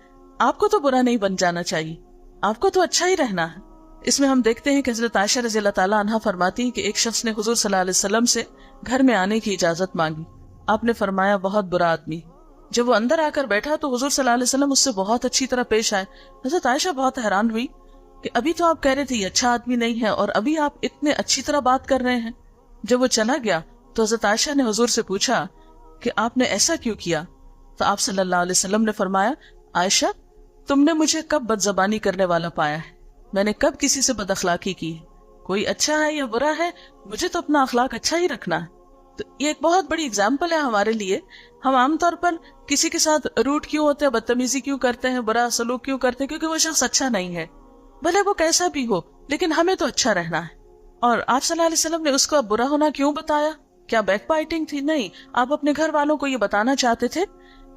آپ کو تو برا نہیں بن جانا چاہیے، آپ کو تو اچھا ہی رہنا ہے. اس میں ہم دیکھتے ہیں کہ حضرت عائشہ رضی اللہ تعالیٰ عنہا فرماتی ہیں کہ ایک شخص نے حضور صلی اللہ علیہ وسلم سے گھر میں آنے کی اجازت مانگی. آپ نے فرمایا بہت برا آدمی. جب وہ اندر آ کر بیٹھا تو حضور صلی اللہ علیہ وسلم اس سے بہت اچھی طرح پیش آئے. حضرت عائشہ بہت حیران ہوئی کہ ابھی تو آپ کہہ رہے تھے یہ اچھا آدمی نہیں ہے، اور ابھی آپ اتنے اچھی طرح بات کر رہے ہیں. جب وہ چلا گیا تو حضرت عائشہ نے حضور سے پوچھا کہ آپ نے ایسا کیوں کیا؟ تو آپ صلی اللہ علیہ وسلم نے فرمایا، عائشہ تم نے مجھے کب بد زبانی کرنے والا پایا ہے؟ میں نے کب کسی سے بد اخلاقی کی ہے؟ کوئی اچھا ہے یا برا ہے، مجھے تو اپنا اخلاق اچھا ہی رکھنا ہے. تو یہ ایک بہت بڑی اگزامپل ہے ہمارے لیے. ہم عام طور پر کسی کے ساتھ روٹ کیوں ہوتے ہیں، بدتمیزی کیوں کرتے ہیں، برا سلوک کیوں کرتے ہیں؟ کیونکہ وہ شخص اچھا نہیں ہے، بھلے وہ کیسا بھی ہو، لیکن ہمیں تو اچھا رہنا ہے. اور آپ صلی اللہ علیہ وسلم نے اس کو اب برا ہونا کیوں بتایا؟ کیا بیک بائٹنگ تھی؟ نہیں. آپ اپنے گھر والوں کو یہ بتانا چاہتے تھے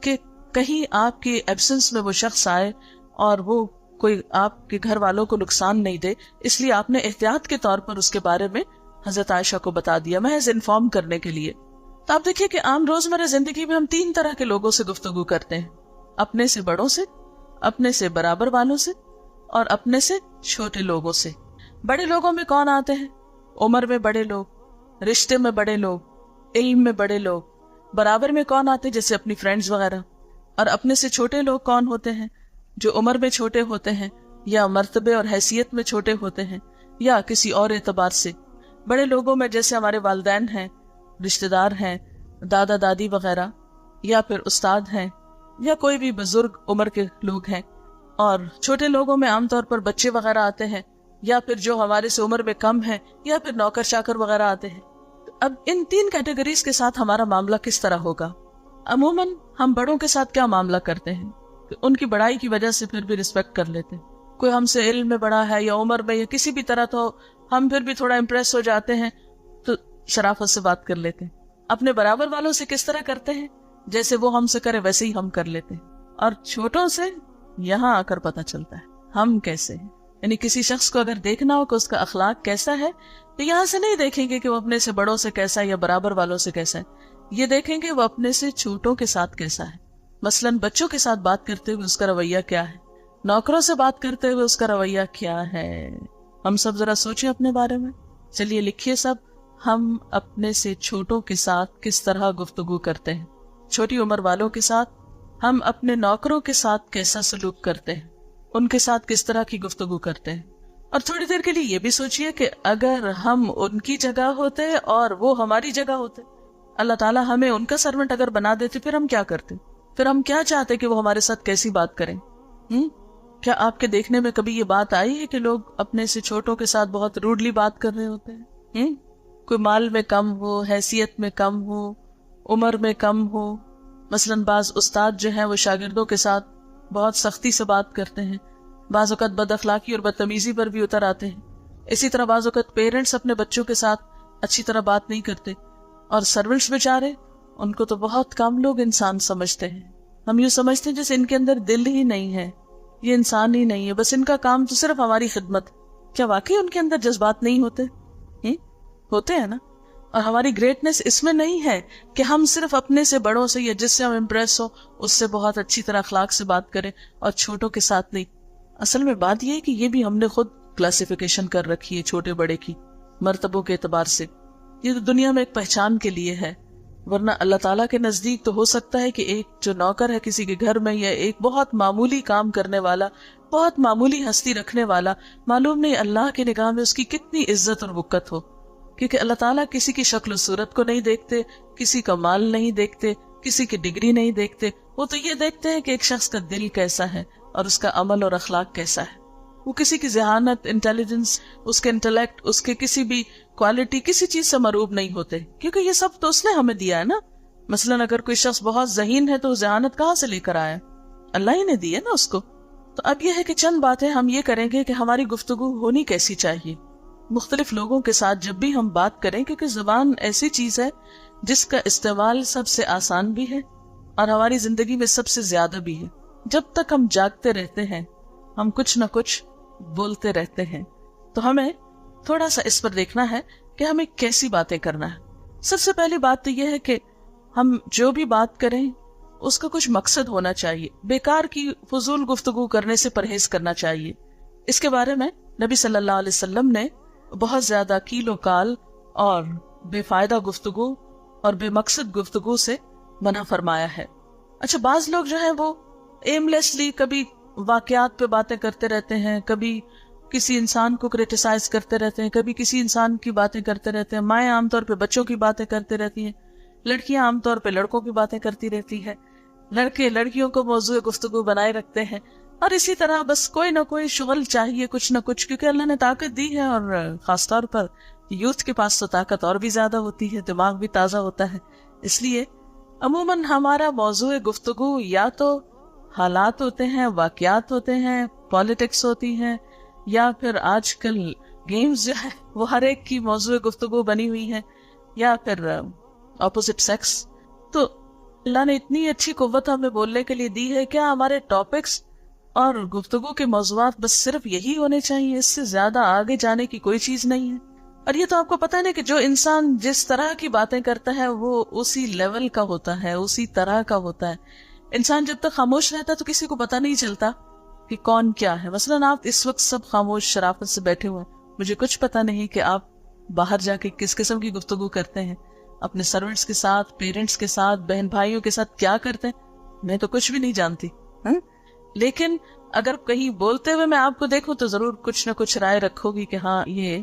کہ کہیں آپ کے ایبسنس میں وہ شخص آئے اور وہ کوئی آپ کے گھر والوں کو نقصان نہیں دے، اس لیے آپ نے احتیاط کے طور پر اس کے بارے میں حضرت عائشہ کو بتا دیا، محض انفارم کرنے کے لیے. تو آپ دیکھیے کہ عام روزمرہ زندگی میں ہم 3 طرح کے لوگوں سے گفتگو کرتے ہیں، اپنے سے بڑوں سے، اپنے سے برابر والوں سے، اور اپنے سے چھوٹے لوگوں سے. بڑے لوگوں میں کون آتے ہیں؟ عمر میں بڑے لوگ، رشتے میں بڑے لوگ، علم میں بڑے لوگ. برابر میں کون آتے ہیں؟ جیسے اپنی فرینڈز وغیرہ. اور اپنے سے چھوٹے لوگ کون ہوتے ہیں؟ جو عمر میں چھوٹے ہوتے ہیں، یا مرتبے اور حیثیت میں چھوٹے ہوتے ہیں، یا کسی اور اعتبار سے. بڑے لوگوں میں جیسے ہمارے والدین ہیں، رشتہ دار ہیں، دادا دادی وغیرہ. یا پھر استاد ہیں یا کوئی بھی بزرگ عمر کے لوگ ہیں، اور چھوٹے لوگوں میں عام طور پر بچے وغیرہ آتے ہیں، یا پھر جو ہمارے سے عمر میں کم ہیں، یا پھر نوکر چاکر وغیرہ آتے ہیں. اب ان 3 کیٹیگریز کے ساتھ ہمارا معاملہ کس طرح ہوگا؟ عموماً ہم بڑوں کے ساتھ کیا معاملہ کرتے ہیں کہ ان کی بڑائی کی وجہ سے پھر بھی رسپیکٹ کر لیتے ہیں. کوئی ہم سے علم میں بڑا ہے یا عمر میں یا کسی بھی طرح، تو ہم پھر بھی تھوڑا امپریس ہو جاتے ہیں تو شرافت سے بات کر لیتے ہیں. اپنے برابر والوں سے کس طرح کرتے ہیں؟ جیسے وہ ہم سے کرے ویسے ہی ہم کر لیتے ہیں. اور چھوٹوں سے یہاں آ کر پتہ چلتا ہے ہم کیسے ہیں. یعنی کسی شخص کو اگر دیکھنا ہو کہ اس کا اخلاق کیسا ہے تو یہاں سے نہیں دیکھیں گے کہ وہ اپنے سے بڑوں سے کیسا ہے یا برابر والوں سے کیسا ہے. یہ دیکھیں گے وہ اپنے سے چھوٹوں کے ساتھ کیسا ہے. مثلاً بچوں کے ساتھ بات کرتے ہوئے اس کا رویہ کیا ہے، نوکروں سے بات کرتے ہوئے اس کا رویہ کیا ہے. ہم سب ذرا سوچیں اپنے بارے میں. چلیے لکھیے سب، ہم اپنے سے چھوٹوں کے ساتھ کس طرح گفتگو کرتے ہیں. چھوٹی عمر والوں کے ساتھ ہم اپنے نوکروں کے ساتھ کیسا سلوک کرتے ہیں، ان کے ساتھ کس طرح کی گفتگو کرتے ہیں. اور تھوڑی دیر کے لیے یہ بھی سوچئے کہ اگر ہم ان کی جگہ ہوتے اور وہ ہماری جگہ ہوتے، اللہ تعالیٰ ہمیں ان کا سرونٹ اگر بنا دیتے، پھر ہم کیا کرتے؟ پھر ہم کیا چاہتے کہ وہ ہمارے ساتھ کیسی بات کریں؟ کیا آپ کے دیکھنے میں کبھی یہ بات آئی ہے کہ لوگ اپنے سے چھوٹوں کے ساتھ بہت روڈلی بات کر رہے ہوتے ہیں؟ کوئی مال میں کم ہو، حیثیت میں کم ہو، عمر میں کم ہو. مثلاً بعض استاد جو ہیں وہ شاگردوں کے ساتھ بہت سختی سے بات کرتے ہیں، بعض اوقات بد اخلاقی اور بدتمیزی پر بھی اتر آتے ہیں. اسی طرح بعض اوقات پیرنٹس اپنے بچوں کے ساتھ اچھی طرح بات نہیں کرتے، اور سروینٹس بیچارے، ان کو تو بہت کم لوگ انسان سمجھتے ہیں. ہم یوں سمجھتے ہیں جیسے ان کے اندر دل ہی نہیں ہے، یہ انسان ہی نہیں ہے، بس ان کا کام تو صرف ہماری خدمت. کیا واقعی ان کے اندر جذبات نہیں ہوتے؟ ہوتے ہیں نا. اور ہماری گریٹنس اس میں نہیں ہے کہ ہم صرف اپنے سے بڑوں سے یا جس سے ہم امپریس ہو اس سے بہت اچھی طرح اخلاق سے بات کریں اور چھوٹوں کے ساتھ نہیں. اصل میں بات یہ ہے کہ یہ بھی ہم نے خود کلاسیفیکیشن کر رکھی ہے چھوٹے بڑے کی مرتبوں کے اعتبار سے. یہ تو دنیا میں ایک پہچان کے لیے ہے، ورنہ اللہ تعالیٰ کے نزدیک تو ہو سکتا ہے کہ ایک جو نوکر ہے کسی کے گھر میں، یا ایک بہت معمولی کام کرنے والا، بہت معمولی ہستی رکھنے والا، معلوم نہیں اللہ کے نگاہ میں اس کی کتنی عزت اور وقت ہو. کیونکہ اللہ تعالیٰ کسی کی شکل و صورت کو نہیں دیکھتے، کسی کا مال نہیں دیکھتے، کسی کی ڈگری نہیں دیکھتے. وہ تو یہ دیکھتے ہیں کہ ایک شخص کا دل کیسا ہے اور اس کا عمل اور اخلاق کیسا ہے. وہ کسی کی ذہانت، انٹیلیجنس، اس کے انٹلیکٹ، اس کے کسی بھی کوالٹی، کسی چیز سے مروب نہیں ہوتے، کیونکہ یہ سب تو اس نے ہمیں دیا ہے نا. مثلاً اگر کوئی شخص بہت ذہین ہے تو ذہانت کہاں سے لے کر آیا؟ اللہ ہی نے دی ہے نا اس کو. تو اب یہ ہے کہ چند باتیں ہم یہ کریں گے کہ ہماری گفتگو ہونی کیسی چاہیے مختلف لوگوں کے ساتھ جب بھی ہم بات کریں، کیونکہ زبان ایسی چیز ہے جس کا استعمال سب سے آسان بھی ہے اور ہماری زندگی میں سب سے زیادہ بھی ہے. جب تک ہم جاگتے رہتے ہیں ہم کچھ نہ کچھ بولتے رہتے ہیں. تو ہمیں تھوڑا سا اس پر دیکھنا ہے کہ ہمیں کیسی باتیں کرنا ہے. سب سے پہلی بات تو یہ ہے کہ ہم جو بھی بات کریں اس کا کچھ مقصد ہونا چاہیے. بیکار کی فضول گفتگو کرنے سے پرہیز کرنا چاہیے. اس کے بارے میں نبی صلی اللہ علیہ وسلم نے بہت زیادہ کیل و کال اور بے فائدہ گفتگو اور بے مقصد گفتگو سے منع فرمایا ہے. اچھا، بعض لوگ جو ہیں وہ ایم لیسلی کبھی واقعات پہ باتیں کرتے رہتے ہیں، کبھی کسی انسان کو کریٹیسائز کرتے رہتے ہیں، کبھی کسی انسان کی باتیں کرتے رہتے ہیں. مائیں عام طور پہ بچوں کی باتیں کرتے رہتی ہیں، لڑکیاں عام طور پہ لڑکوں کی باتیں کرتی رہتی ہے، لڑکے لڑکیوں کو موضوع گفتگو بنائے رکھتے ہیں. اور اسی طرح بس کوئی نہ کوئی شغل چاہیے، کچھ نہ کچھ، کیونکہ اللہ نے طاقت دی ہے اور خاص طور پر یوتھ کے پاس تو طاقت اور بھی زیادہ ہوتی ہے، دماغ بھی تازہ ہوتا ہے. اس لیے عموماً ہمارا موضوع گفتگو یا تو حالات ہوتے ہیں، واقعات ہوتے ہیں، پالیٹکس ہوتی ہیں، یا پھر آج کل گیمز جو ہے وہ ہر ایک کی موضوع گفتگو بنی ہوئی ہے، یا پھر اپوزٹ سیکس. تو اللہ نے اتنی اچھی قوت ہمیں بولنے کے لیے دی ہے، کیا ہمارے ٹاپکس اور گفتگو کے موضوعات بس صرف یہی ہونے چاہیے؟ اس سے زیادہ آگے جانے کی کوئی چیز نہیں ہے. اور یہ تو آپ کو پتہ ہے کہ جو انسان جس طرح کی باتیں کرتا ہے وہ اسی لیول کا ہوتا ہے، اسی طرح کا ہوتا ہے. انسان جب تک خاموش رہتا ہے تو کسی کو پتہ نہیں چلتا کہ کون کیا ہے. مثلاً آپ اس وقت سب خاموش شرافت سے بیٹھے ہوئے ہیں، مجھے کچھ پتہ نہیں کہ آپ باہر جا کے کس قسم کی گفتگو کرتے ہیں، اپنے سرونٹس کے ساتھ، پیرنٹس کے ساتھ، بہن بھائیوں کے ساتھ کیا کرتے ہیں. میں تو کچھ بھی نہیں جانتی، لیکن اگر کہیں بولتے ہوئے میں آپ کو دیکھوں تو ضرور کچھ نہ کچھ رائے رکھو گی کہ ہاں یہ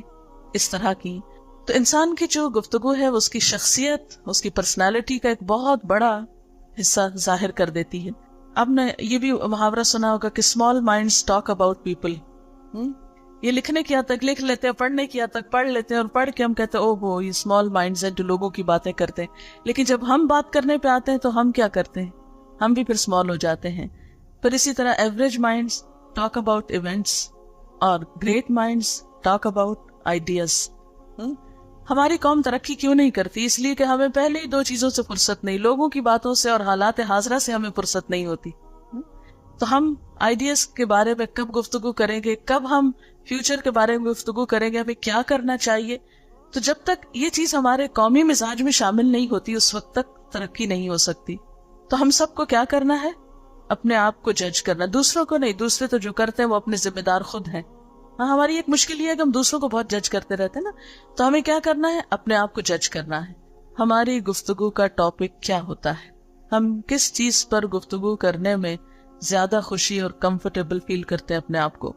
اس طرح کی. تو انسان کی جو گفتگو ہے اس کی شخصیت، اس کی پرسنالٹی کا ایک بہت بڑا حصہ ظاہر کر دیتی ہے. آپ نے یہ بھی محاورہ سنا ہوگا کہ small minds talk about people. یہ لکھنے کی حد تک لکھ لیتے ہیں, پڑھنے کی حد تک پڑھ لیتے ہیں, اور پڑھ کے ہم کہتے ہیں او وہ یہ اسمال مائنڈز ہیں جو لوگوں کی باتیں کرتے ہیں. لیکن جب ہم بات کرنے پہ آتے ہیں تو ہم کیا کرتے ہیں, ہم بھی پھر اسمال ہو جاتے ہیں. پھر اسی طرح average minds talk about events اور great minds talk about ideas. ہماری قوم ترقی کیوں نہیں کرتی؟ اس لیے کہ ہمیں پہلے ہی دو چیزوں سے فرصت نہیں, لوگوں کی باتوں سے اور حالات حاضرہ سے ہمیں فرصت نہیں ہوتی. تو ہم آئیڈیاز کے بارے میں کب گفتگو کریں گے, کب ہم فیوچر کے بارے میں گفتگو کریں گے, ہمیں کیا کرنا چاہیے؟ تو جب تک یہ چیز ہمارے قومی مزاج میں شامل نہیں ہوتی اس وقت تک ترقی نہیں ہو سکتی. تو ہم سب کو کیا کرنا ہے؟ اپنے آپ کو جج کرنا, دوسروں کو نہیں. دوسرے تو جو کرتے ہیں وہ اپنے ذمہ دار خود ہیں. ہماری ایک مشکل یہ ہے کہ ہم دوسروں کو بہت جج کرتے رہتے ہیں نا. تو ہمیں کیا کرنا ہے؟ اپنے آپ کو جج کرنا ہے. ہماری گفتگو کا ٹاپک کیا ہوتا ہے, ہم کس چیز پر گفتگو کرنے میں زیادہ خوشی اور کمفرٹیبل فیل کرتے ہیں اپنے آپ کو.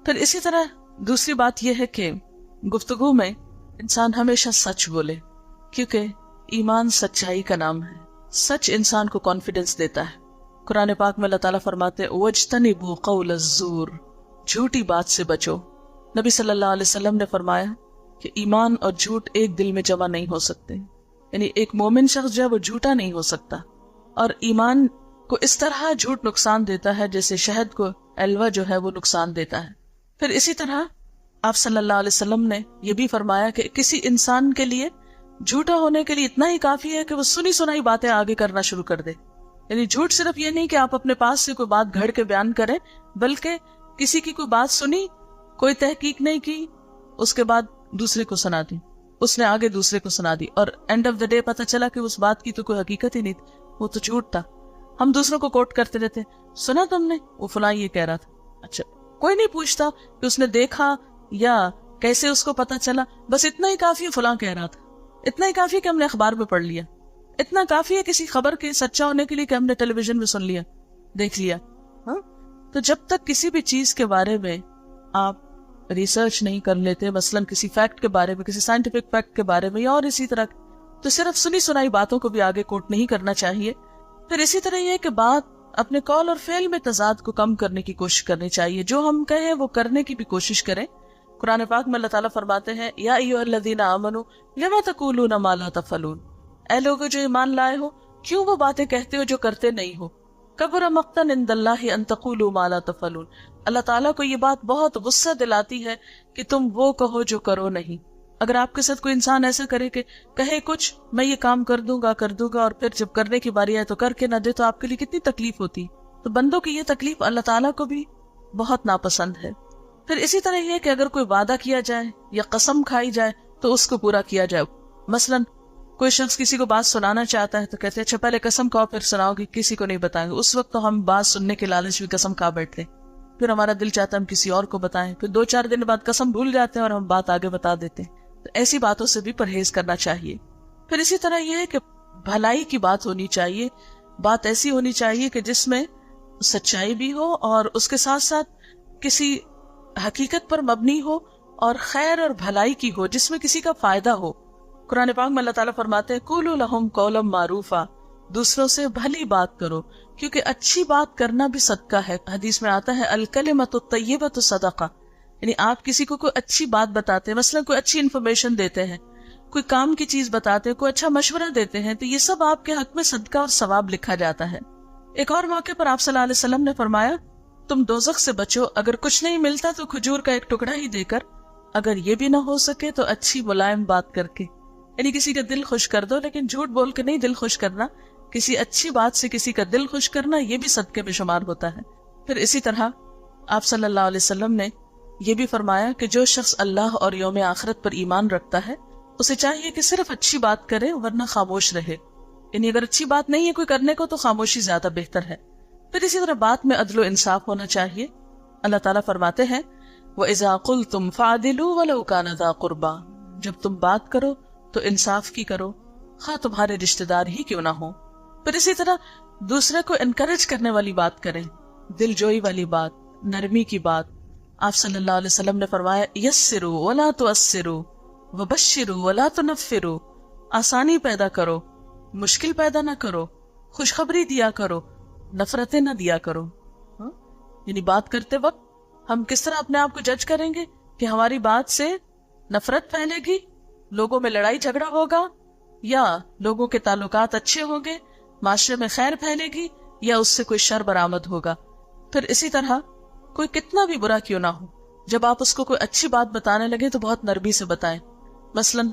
پھر اسی طرح دوسری بات یہ ہے کہ گفتگو میں انسان ہمیشہ سچ بولے, کیونکہ ایمان سچائی کا نام ہے. سچ انسان کو کانفیڈنس دیتا ہے. قرآن پاک میں اللہ تعالیٰ فرماتے ہیں وَاجْتَنِبُوا قَوْلَ الزُّورِ, جھوٹی بات سے بچو. نبی صلی اللہ علیہ وسلم نے فرمایا کہ ایمان اور جھوٹ ایک دل میں جمع نہیں ہو سکتے. یعنی ایک مومن شخص جو ہے وہ جھوٹا نہیں ہو سکتا. اور ایمان کو اس طرح جھوٹ نقصان دیتا ہے جیسے شہد کو الوا جو ہے وہ نقصان دیتا ہے. پھر اسی طرح آپ صلی اللہ علیہ وسلم نے یہ بھی فرمایا کہ کسی انسان کے لیے جھوٹا ہونے کے لیے اتنا ہی کافی ہے کہ وہ سنی سنائی باتیں آگے کرنا شروع کر دے. یعنی جھوٹ صرف یہ نہیں کہ آپ اپنے پاس سے کوئی بات گھڑ کے بیان کریں, بلکہ کسی کی کوئی بات سنی, کوئی تحقیق نہیں کی, اس کے بعد دوسرے کو سنا دی, اس نے آگے دوسرے کو سنا دی, اور اینڈ آف دا ڈے پتہ چلا کہ اس بات کی تو کوئی حقیقت ہی نہیں تھی, وہ تو جھوٹ تھا. ہم دوسروں کو کوٹ کرتے رہتے, سنا تم نے وہ فلاں یہ کہہ رہا تھا. اچھا, کوئی نہیں پوچھتا کہ اس نے دیکھا یا کیسے اس کو پتا چلا, بس اتنا ہی کافی ہے فلاں کہہ رہا تھا, اتنا ہی کافی ہے کہ ہم نے اخبار میں پڑھ لیا, اتنا کافی ہے کسی خبر کے سچا ہونے کے لیے کہ ہم نے ٹیلی ویژن میں سن لیا, دیکھ لیا. تو جب تک کسی بھی چیز کے بارے میں آپ ریسرچ نہیں کر لیتے, مثلاً کسی فیکٹ کے بارے میں, کسی سائنٹیفک فیکٹ کے بارے میں یا اور اسی طرح, تو صرف سنی سنائی باتوں کو بھی آگے کوٹ نہیں کرنا چاہیے. پھر اسی طرح یہ کہ بات اپنے قول اور فعل میں تضاد کو کم کرنے کی کوشش کرنی چاہیے. جو ہم کہیں وہ کرنے کی بھی کوشش کریں. قرآن پاک میں اللہ تعالیٰ فرماتے ہیں یا ایھا الذین آمنوا لما تقولون ما لا تفعلون, اے لوگو جو ایمان لائے ہو کیوں وہ باتیں کہتے ہو جو کرتے نہیں ہو. کبر مقتا عند اللہ ان تقولوا ما لا تفعلون, اللہ تعالیٰ کو یہ بات بہت غصہ دلاتی ہے کہ تم وہ کہو جو کرو نہیں. اگر آپ کے ساتھ کوئی انسان ایسا کرے کہ کہے کچھ میں یہ کام کر دوں گا اور پھر جب کرنے کی باری آئے تو کر کے نہ دے, تو آپ کے لیے کتنی تکلیف ہوتی. تو بندوں کی یہ تکلیف اللہ تعالیٰ کو بھی بہت ناپسند ہے. پھر اسی طرح یہ کہ اگر کوئی وعدہ کیا جائے یا قسم کھائی جائے تو اس کو پورا کیا جائے. مثلاً کوئی شخص کسی کو بات سنانا چاہتا ہے تو کہتے ہیں اچھا پہلے قسم کھاؤ پھر سناؤ گی, کسی کو نہیں بتائیں گے. اس وقت تو ہم بات سننے کے لالچ بھی قسم کھا بیٹھتے ہیں, پھر ہمارا دل چاہتا ہے ہم کسی اور کو بتائیں, پھر 2-4 دن بعد قسم بھول جاتے ہیں اور ہم بات آگے بتا دیتے ہیں. تو ایسی باتوں سے بھی پرہیز کرنا چاہیے. پھر اسی طرح یہ ہے کہ بھلائی کی بات ہونی چاہیے, بات ایسی ہونی چاہیے کہ جس میں سچائی بھی ہو اور اس کے ساتھ ساتھ کسی حقیقت پر مبنی ہو اور خیر اور بھلائی کی ہو, جس میں کسی کا فائدہ ہو. قرآن پاک میں اللہ تعالیٰ فرماتے ہیں قولوا لہم قولا معروفا, دوسروں سے بھلی بات کرو کیونکہ اچھی بات کرنا بھی صدقہ ہے. حدیث میں آتا ہے الکلمۃ الطیبۃ صدقہ, یعنی آپ کسی کو کوئی اچھی بات بتاتے ہیں, مثلا کوئی اچھی انفارمیشن دیتے ہیں, کوئی کام کی چیز بتاتے ہیں, کوئی اچھا مشورہ دیتے ہیں, تو یہ سب آپ کے حق میں صدقہ اور ثواب لکھا جاتا ہے. ایک اور موقع پر آپ صلی اللہ علیہ وسلم نے فرمایا تم دوزخ سے بچو, اگر کچھ نہیں ملتا تو کھجور کا ایک ٹکڑا ہی دے کر, اگر یہ بھی نہ ہو سکے تو اچھی ملائم بات کر کے, یعنی کسی کا دل خوش کر دو, لیکن جھوٹ بول کے نہیں دل خوش کرنا, کسی اچھی بات سے کسی کا دل خوش کرنا یہ بھی صدقے میں شمار ہوتا ہے. پھر اسی طرح آپ صلی اللہ علیہ وسلم نے یہ بھی فرمایا کہ جو شخص اللہ اور یوم آخرت پر ایمان رکھتا ہے اسے چاہیے کہ صرف اچھی بات کرے ورنہ خاموش رہے. یعنی اگر اچھی بات نہیں ہے کوئی کرنے کو تو خاموشی زیادہ بہتر ہے. پھر اسی طرح بات میں عدل و انصاف ہونا چاہیے. اللہ تعالیٰ فرماتے ہیں وَإِذَا قُلْتُمْ فَعْدِلُوا وَلَوْ كَانَ ذَا قُرْبَى, جب تم بات کرو تو انصاف کی کرو خواہ تمہارے رشتہ دار ہی کیوں نہ ہو. پھر اسی طرح دوسرے کو انکریج کرنے والی بات کریں, دل جوئی والی بات, نرمی کی بات. آپ صلی اللہ علیہ وسلم نے فرمایا یسروا ولا تعسروا وبشروا ولا تنفروا, آسانی پیدا کرو مشکل پیدا نہ کرو, خوشخبری دیا کرو, نفرتیں نہ دیا کرو. یعنی بات کرتے وقت ہم کس طرح اپنے آپ کو جج کریں گے کہ ہماری بات سے نفرت پھیلے گی, لوگوں میں لڑائی جھگڑا ہوگا, یا لوگوں کے تعلقات اچھے ہوں گے, معاشرے میں خیر پھیلے گی, یا اس سے کوئی شر برآمد ہوگا. پھر اسی طرح کوئی کتنا بھی برا کیوں نہ ہو, جب آپ اس کو کوئی اچھی بات بتانے لگے تو بہت نرمی سے بتائیں. مثلاً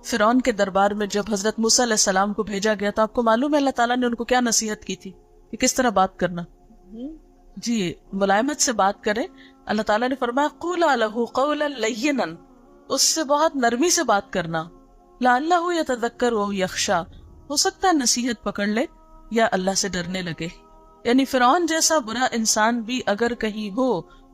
فرعون کے دربار میں جب حضرت موسیٰ علیہ السلام کو بھیجا گیا تو آپ کو معلوم ہے اللہ تعالیٰ نے ان کو کیا نصیحت کی تھی کہ کس طرح بات کرنا. جی, ملائمت سے بات کریں. اللہ تعالیٰ نے فرمایا قولا لہ قولا لینا, اس سے بہت نرمی سے بات کرنا. لعلہ یتذکر او یخشی, ہو سکتا ہے نصیحت پکڑ لے یا اللہ سے ڈرنے لگے. یعنی فرعون جیسا برا انسان بھی اگر کہیں ہو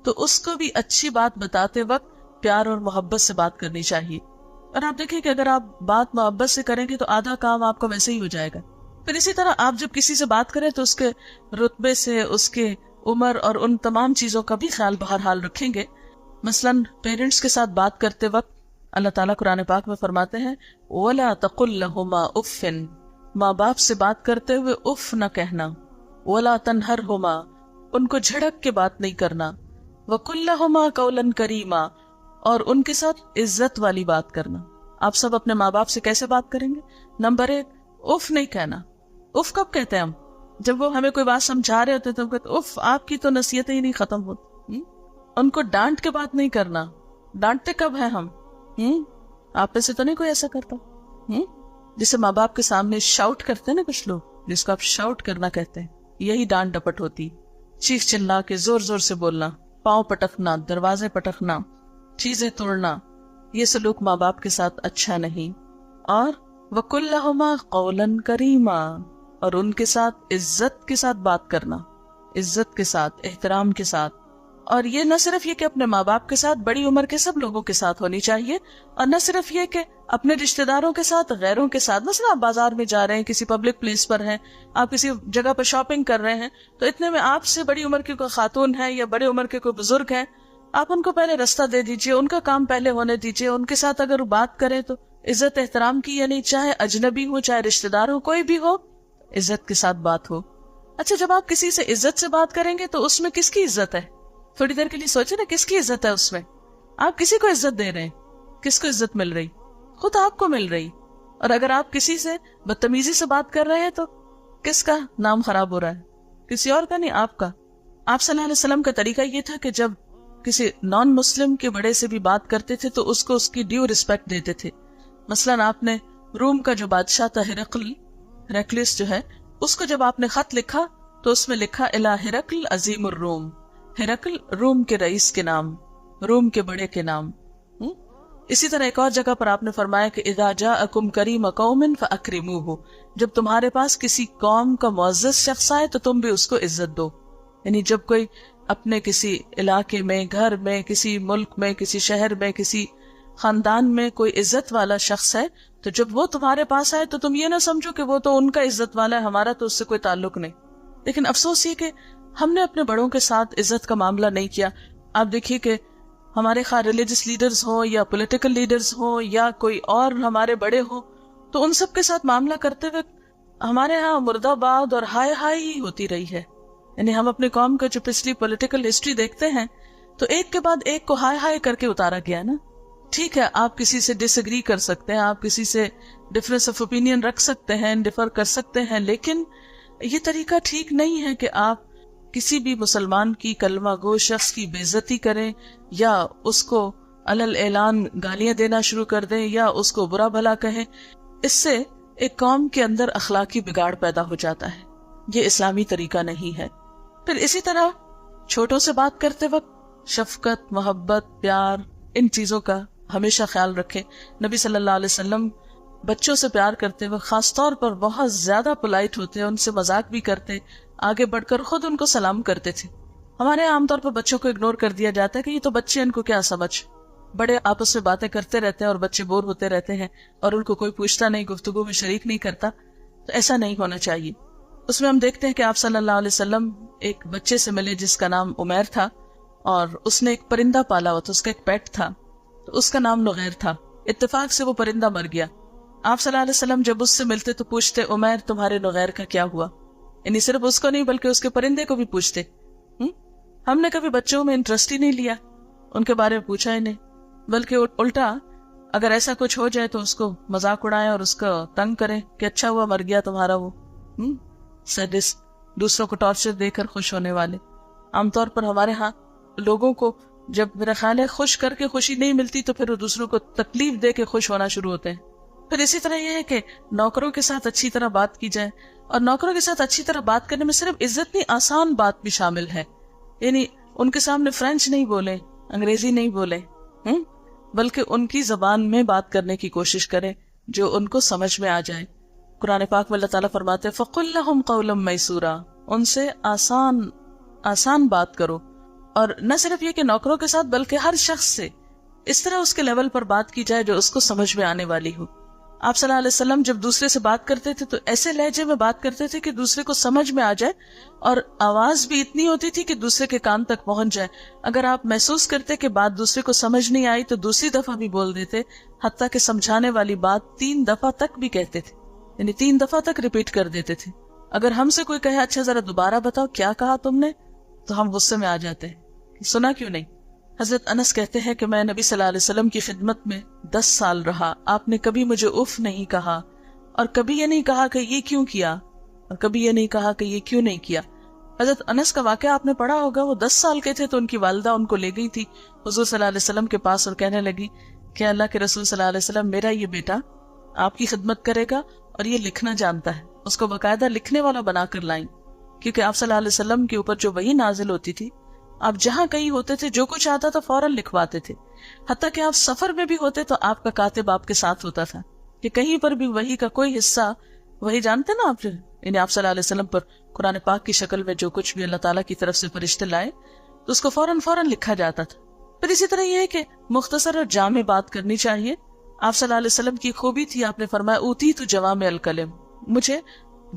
تو اس کو بھی اچھی بات بتاتے وقت پیار اور محبت سے بات کرنی چاہیے. اور آپ دیکھیں کہ اگر آپ بات محبت سے کریں گے تو آدھا کام آپ کا ویسے ہی ہو جائے گا. پھر اسی طرح آپ جب کسی سے بات کریں تو اس کے رتبے سے, اس کے عمر اور ان تمام چیزوں کا بھی خیال بہرحال رکھیں گے. مثلاً پیرنٹس کے ساتھ بات کرتے وقت اللہ تعالیٰ قرآن پاک میں فرماتے ہیں وَلَا تَقُلْ لَهُمَا أُفٍّ, ماں باپ سے بات کرتے ہوئے اف نہ کہنا. وَلَا تَنْهَرْهُمَا, ان کو جھڑک کے بات نہیں کرنا. وَقُلْ لَهُمَا قَوْلًا كَرِيمًا, اور ان کے ساتھ عزت والی بات کرنا. آپ سب اپنے ماں باپ سے کیسے بات کریں گے؟ نمبر 1, اف نہیں کہنا. اف کب کہتے ہیں ہم؟ جب وہ ہمیں کوئی بات سمجھا رہے ہوتے تو ہم کہتے اف, آپ کی تو نصیحتیں ہی نہیں ختم ہوتی. ان کو ڈانٹ کے بات نہیں کرنا. ڈانٹتے کب ہیں ہم؟ آپ میں سے تو نہیں کوئی ایسا کرتا جسے ماں باپ کے سامنے شاؤٹ کرتے ہیں نا کچھ لوگ, جس کو آپ شاؤٹ کرنا کہتے ہیں, یہی ڈانٹ ڈپٹ ہوتی. چیخ چلا کے زور زور سے بولنا, پاؤں پٹکنا, دروازے پٹکنا, چیزیں توڑنا, یہ سلوک ماں باپ کے ساتھ اچھا نہیں. اور وَقُلْ لَهُمَا قَوْلًا كَرِيمًا, اور ان کے ساتھ عزت کے ساتھ بات کرنا, عزت کے ساتھ, احترام کے ساتھ. اور یہ نہ صرف یہ کہ اپنے ماں باپ کے ساتھ, بڑی عمر کے سب لوگوں کے ساتھ ہونی چاہیے. اور نہ صرف یہ کہ اپنے رشتہ داروں کے ساتھ, غیروں کے ساتھ. مثلا آپ بازار میں جا رہے ہیں, کسی پبلک پلیس پر ہیں, آپ کسی جگہ پر شاپنگ کر رہے ہیں, تو اتنے میں آپ سے بڑی عمر کی کوئی خاتون ہے یا بڑے عمر کے کوئی بزرگ ہیں, آپ ان کو پہلے رستہ دے دیجئے, ان کا کام پہلے ہونے دیجئے. ان کے ساتھ اگر بات کریں تو عزت احترام کی, یعنی چاہے اجنبی ہو چاہے رشتہ دار ہو, کوئی بھی ہو, عزت کے ساتھ بات ہو. اچھا, جب آپ کسی سے عزت سے بات کریں گے تو اس میں کس کی عزت ہے؟ تھوڑی دیر کے لیے سوچیں نا, کس کی عزت ہے اس میں؟ آپ کسی کو عزت دے رہے ہیں, کس کو عزت مل رہی؟ خود آپ کو مل رہی. اور اگر آپ کسی سے بدتمیزی سے بات کر رہے ہیں تو کس کا نام خراب ہو رہا ہے؟ کسی اور کا نہیں, آپ کا. آپ صلی اللہ علیہ وسلم کا طریقہ یہ تھا کہ جب کسی نان مسلم کے بڑے سے بھی بات کرتے تھے تو اس کو اس کی ڈیو رسپیکٹ دیتے تھے. مثلاً آپ نے روم کا جو بادشاہ تھا ہرقلیس جو ہے, اس کو جب آپ نے خط لکھا تو اس میں لکھا الی ہرقل عظیم الروم, ہرقل روم کے رئیس کے نام, روم کے بڑے کے نام. اسی طرح ایک اور جگہ پر آپ نے فرمایا کہ اذا جاءکم کریم قوم فاکرموہ, جب تمہارے پاس کسی قوم کا معزز شخص آئے تو تم بھی اس کو عزت دو. یعنی جب کوئی اپنے کسی علاقے میں, گھر میں, کسی ملک میں, کسی شہر میں, کسی خاندان میں کوئی عزت والا شخص ہے تو جب وہ تمہارے پاس آئے تو تم یہ نہ سمجھو کہ وہ تو ان کا عزت والا ہے, ہمارا تو اس سے کوئی تعلق نہیں. لیکن افسوس یہ کہ ہم نے اپنے بڑوں کے ساتھ عزت کا معاملہ نہیں کیا. آپ دیکھیے کہ ہمارے خواہ ریلیجس لیڈرز ہوں یا پولیٹیکل لیڈرز ہوں یا کوئی اور ہمارے بڑے ہوں, تو ان سب کے ساتھ معاملہ کرتے ہوئے ہمارے ہاں مرد آباد اور ہائے ہائے ہی ہوتی رہی ہے. یعنی ہم اپنے قوم کا جو پچھلی پولیٹیکل ہسٹری دیکھتے ہیں تو ایک کے بعد ایک کو ہائے ہائے کر کے اتارا گیا نا. ٹھیک ہے, آپ کسی سے ڈس ایگری کر سکتے ہیں, آپ کسی سے ڈفرینس آف اوپینین رکھ سکتے ہیں, ڈفر کر سکتے ہیں, لیکن یہ طریقہ ٹھیک نہیں ہے کہ آپ کسی بھی مسلمان کی کلمہ گو شخص کی بے عزتی کریں یا اس کو علل اعلان گالیاں دینا شروع کر دیں یا اس کو برا بھلا کہیں. اس سے ایک قوم کے اندر اخلاقی بگاڑ پیدا ہو جاتا ہے. یہ اسلامی طریقہ نہیں ہے. پھر اسی طرح چھوٹوں سے بات کرتے وقت شفقت, محبت, پیار, ان چیزوں کا ہمیشہ خیال رکھیں. نبی صلی اللہ علیہ وسلم بچوں سے پیار کرتے وقت خاص طور پر بہت زیادہ پولائٹ ہوتے, ان سے مذاق بھی کرتے, آگے بڑھ کر خود ان کو سلام کرتے تھے. ہمارے عام طور پر بچوں کو اگنور کر دیا جاتا ہے کہ یہ تو بچے, ان کو کیا سمجھ, بڑے آپس میں باتیں کرتے رہتے ہیں اور بچے بور ہوتے رہتے ہیں اور ان کو کوئی پوچھتا نہیں, گفتگو میں شریک نہیں کرتا. تو ایسا نہیں ہونا چاہیے. اس میں ہم دیکھتے ہیں کہ آپ صلی اللہ علیہ وسلم ایک بچے سے ملے جس کا نام عمیر تھا, اور اس نے ایک پرندہ پالا ہوا تھا, اس کا ایک پیٹ تھا, تو اس کا نام نغیر تھا. اتفاق سے وہ پرندہ مر گیا. آپ صلی اللہ علیہ وسلم جب اس سے ملتے تو پوچھتے, عمیر تمہارے نغیر کا کیا ہوا؟ یعنی صرف اس کو نہیں بلکہ اس کے پرندے کو بھی پوچھتے. ہم نے کبھی بچوں میں انٹرسٹ ہی نہیں لیا, ان کے بارے میں پوچھا ہی نہیں, بلکہ الٹا اگر ایسا کچھ ہو جائے تو اس کو مذاق اڑائیں اور اس کو تنگ کریں کہ اچھا ہوا مر گیا تمہارا وہ سیڈسٹ, دوسروں کو ٹارچر دے کر خوش ہونے والے. عام طور پر ہمارے ہاں لوگوں کو جب میرا خیال ہے خوش کر کے خوشی نہیں ملتی تو پھر وہ دوسروں کو تکلیف دے کے خوش ہونا شروع ہوتے ہیں. پھر اسی طرح یہ ہے کہ نوکروں کے ساتھ اچھی طرح بات کی جائے, اور نوکروں کے ساتھ اچھی طرح بات کرنے میں صرف عزت نہیں, آسان بات بھی شامل ہے. یعنی ان کے سامنے فرینچ نہیں بولے, انگریزی نہیں بولے, بلکہ ان کی زبان میں بات کرنے کی کوشش کرے جو ان کو سمجھ میں آ جائے. قرآن پاک میں اللہ تعالیٰ فرماتے ہیں فَقُلْ لَهُمْ قَوْلًا مَيْسُورًا, ان سے آسان بات کرو. اور نہ صرف یہ کہ نوکروں کے ساتھ بلکہ ہر شخص سے اس طرح اس کے لیول پر بات کی جائے جو اس کو سمجھ میں آنے والی ہو. آپ صلی اللہ علیہ وسلم جب دوسرے سے بات کرتے تھے تو ایسے لہجے میں بات کرتے تھے کہ دوسرے کو سمجھ میں آ جائے, اور آواز بھی اتنی ہوتی تھی کہ دوسرے کے کان تک پہنچ جائے. اگر آپ محسوس کرتے کہ بات دوسرے کو سمجھ نہیں آئی تو دوسری دفعہ بھی بول دیتے, حتیٰ کہ سمجھانے والی بات 3 دفعہ تک بھی کہتے تھے, یعنی 3 دفعہ تک ریپیٹ کر دیتے تھے. اگر ہم سے کوئی کہے اچھا ذرا دوبارہ بتاؤ کیا کہا تم نے, تو ہم غصے میں آ جاتے ہیں, سنا کیوں نہیں. حضرت انس کہتے ہیں کہ میں نبی صلی اللہ علیہ وسلم کی خدمت میں 10 سال رہا, آپ نے کبھی مجھے اف نہیں کہا, اور کبھی یہ نہیں کہا کہ یہ کیوں کیا, اور کبھی یہ نہیں کہا کہ یہ کیوں نہیں کیا. حضرت انس کا واقعہ آپ نے پڑھا ہوگا, وہ 10 سال کے تھے تو ان کی والدہ ان کو لے گئی تھی حضور صلی اللہ علیہ وسلم کے پاس اور کہنے لگی کہ اللہ کے رسول صلی اللہ علیہ وسلم, میرا یہ بیٹا آپ کی خدمت کرے گا اور یہ لکھنا جانتا ہے. اس کو باقاعدہ لکھنے والا بنا کر لائیں, کیونکہ آپ صلی اللہ علیہ وسلم کے اوپر جو وحی نازل ہوتی تھی, آپ جہاں کہیں ہوتے تھے جو کچھ آتا تھا فوراً لکھواتے تھے. حتیٰ کہ آپ سفر میں بھی ہوتے تو آپ کا کاتب آپ کے ساتھ ہوتا تھا کہ کہیں پر بھی وحی کا کوئی حصہ, وہی جانتے نا آپ, یعنی آپ صلی اللہ علیہ وسلم پر قرآن پاک کی شکل میں جو کچھ بھی اللہ تعالیٰ کی طرف سے فرشتے لائے تو اس کو فوراً لکھا جاتا تھا. پھر اسی طرح یہ ہے کہ مختصر اور جامع بات کرنی چاہیے. آپ صلی اللہ علیہ وسلم کی خوبی تھی, آپ نے فرمایا اوتیت جوامع الکلم, مجھے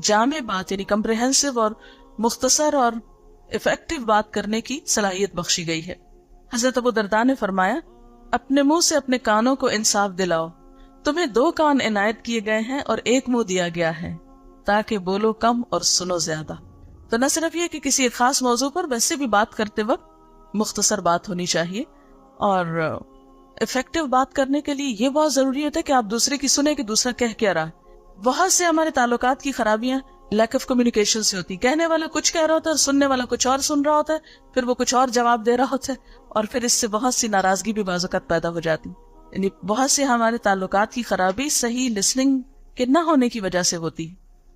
جامع بات یعنی کمپریہنسو اور مختصر اور افیکٹو بات کرنے کی صلاحیت بخشی گئی ہے. حضرت ابو درداء نے فرمایا اپنے منہ سے اپنے کانوں کو انصاف دلاؤ, تمہیں 2 کان عنایت کیے گئے ہیں اور 1 منہ دیا گیا ہے تاکہ بولو کم اور سنو زیادہ. تو نہ صرف یہ کہ کسی ایک خاص موضوع پر ویسے بھی بات کرتے وقت مختصر بات ہونی چاہیے, اور افیکٹو بات کرنے کے لیے یہ بہت ضروری ہوتا ہے کہ آپ دوسرے کی سنیں کہ دوسرا کہہ کیا رہا ہے. بہت سے ہمارے تعلقات کی خرابیاں لیک آف کمیونیکیشن سے ہوتی. کہنے والا کچھ کہہ رہا ہوتا ہے, سننے والا کچھ اور سن رہا ہوتا ہے, پھر وہ کچھ اور جواب دے رہا ہوتا ہے, اور پھر اس سے بہت سی ناراضگی بھی بعض اوقات پیدا ہو جاتی. یعنی بہت سے ہمارے تعلقات کی خرابی صحیح لسننگ کے نہ ہونے کی وجہ سے ہوتی.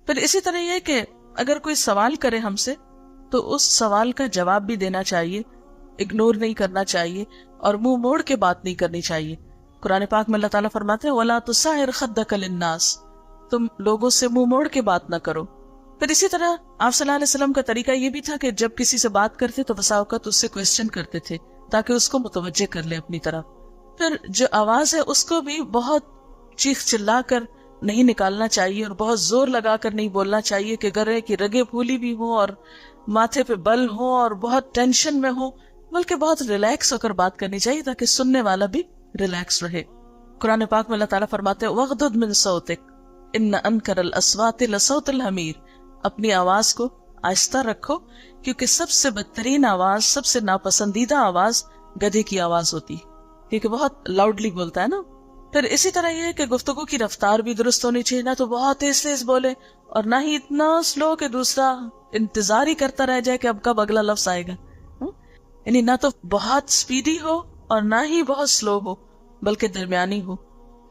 پھر اسی طرح یہ کہ اگر کوئی سوال کرے ہم سے تو اس سوال کا جواب بھی دینا چاہیے, اگنور نہیں کرنا چاہیے, اور منہ موڑ کے بات نہیں کرنی چاہیے. قرآن پاک میں اللہ تعالیٰ فرماتے ہیں وَلَا تُسَعِرْ خَدَّكَ لِلنَّاسِ, تم لوگوں سے منہ موڑ کے بات نہ کرو. پھر اسی طرح آپ صلی اللہ علیہ وسلم کا طریقہ یہ بھی تھا کہ جب کسی سے بات کرتے تو بسا اوقات اس سے کوسچن کرتے تھے تاکہ اس کو متوجہ کر لے اپنی طرف. پھر جو آواز ہے اس کو بھی بہت چیخ چلا کر نہیں نکالنا چاہیے, اور بہت زور لگا کر نہیں بولنا چاہیے کہ گرے کی رگیں پھولی بھی ہوں اور ماتھے پہ بل ہوں اور بہت ٹینشن میں ہوں, بلکہ بہت ریلیکس ہو کر بات کرنی چاہیے تاکہ سننے والا بھی ریلیکس رہے. قرآن پاک میں اللہ تعالیٰ فرماتے ہیں وَغْضُضْ مِن صَوْتِكَ إِنَّ أَنكَرَ الْأَصْوَاتِ لَصَوْتُ الْحَمِيرِ, اپنی آواز کو آہستہ رکھو کیونکہ سب سے بدترین آواز, سب سے ناپسندیدہ آواز گدھے کی آواز ہوتی, کیونکہ بہت لاؤڈلی بولتا ہے نا. پھر اسی طرح یہ ہے کہ گفتگو کی رفتار بھی درست ہونی چاہیے, نہ تو بہت تیز بولے اور نہ ہی اتنا سلو کہ دوسرا انتظار ہی کرتا رہ جائے کہ اب کب اگلا لفظ آئے گا. یعنی نہ تو بہت سپیڈی ہو اور نہ ہی بہت سلو ہو, بلکہ درمیانی ہو.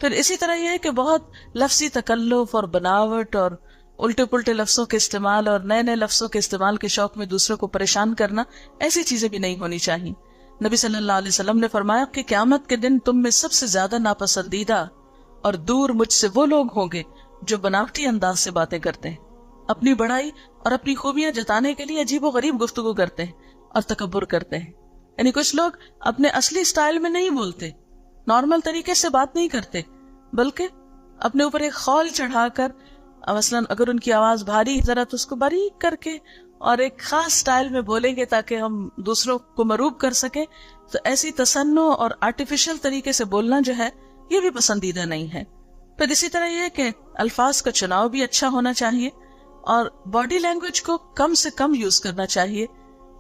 پھر اسی طرح یہ ہے کہ بہت لفظی تکلف اور بناوٹ اور الٹے پلٹے لفظوں کے استعمال اور نئے نئے لفظوں کے استعمال کے شوق میں دوسروں کو پریشان کرنا, ایسی چیزیں بھی نہیں ہونی چاہیے. نبی صلی اللہ علیہ وسلم نے فرمایا کہ قیامت کے دن تم میں سب سے زیادہ ناپسندیدہ اور دور مجھ سے وہ لوگ ہوں گے جو بناوٹی انداز سے باتیں کرتے ہیں, اپنی بڑائی اور اپنی خوبیاں جتانے کے لیے عجیب و غریب گفتگو کرتے ہیں اور تکبر کرتے ہیں. یعنی کچھ لوگ اپنے اصلی سٹائل میں نہیں بولتے, نارمل طریقے سے بات نہیں کرتے, بلکہ اپنے اوپر ایک خول چڑھا کر, مثلاً اگر ان کی آواز بھاری ذرا تو اس کو باریک کر کے اور ایک خاص سٹائل میں بولیں گے تاکہ ہم دوسروں کو مروب کر سکیں. تو ایسی تصنع اور آرٹیفیشل طریقے سے بولنا جو ہے یہ بھی پسندیدہ نہیں ہے. پھر اسی طرح یہ کہ الفاظ کا چناؤ بھی اچھا ہونا چاہیے. اور باڈی لینگویج کو کم سے کم یوز کرنا چاہیے،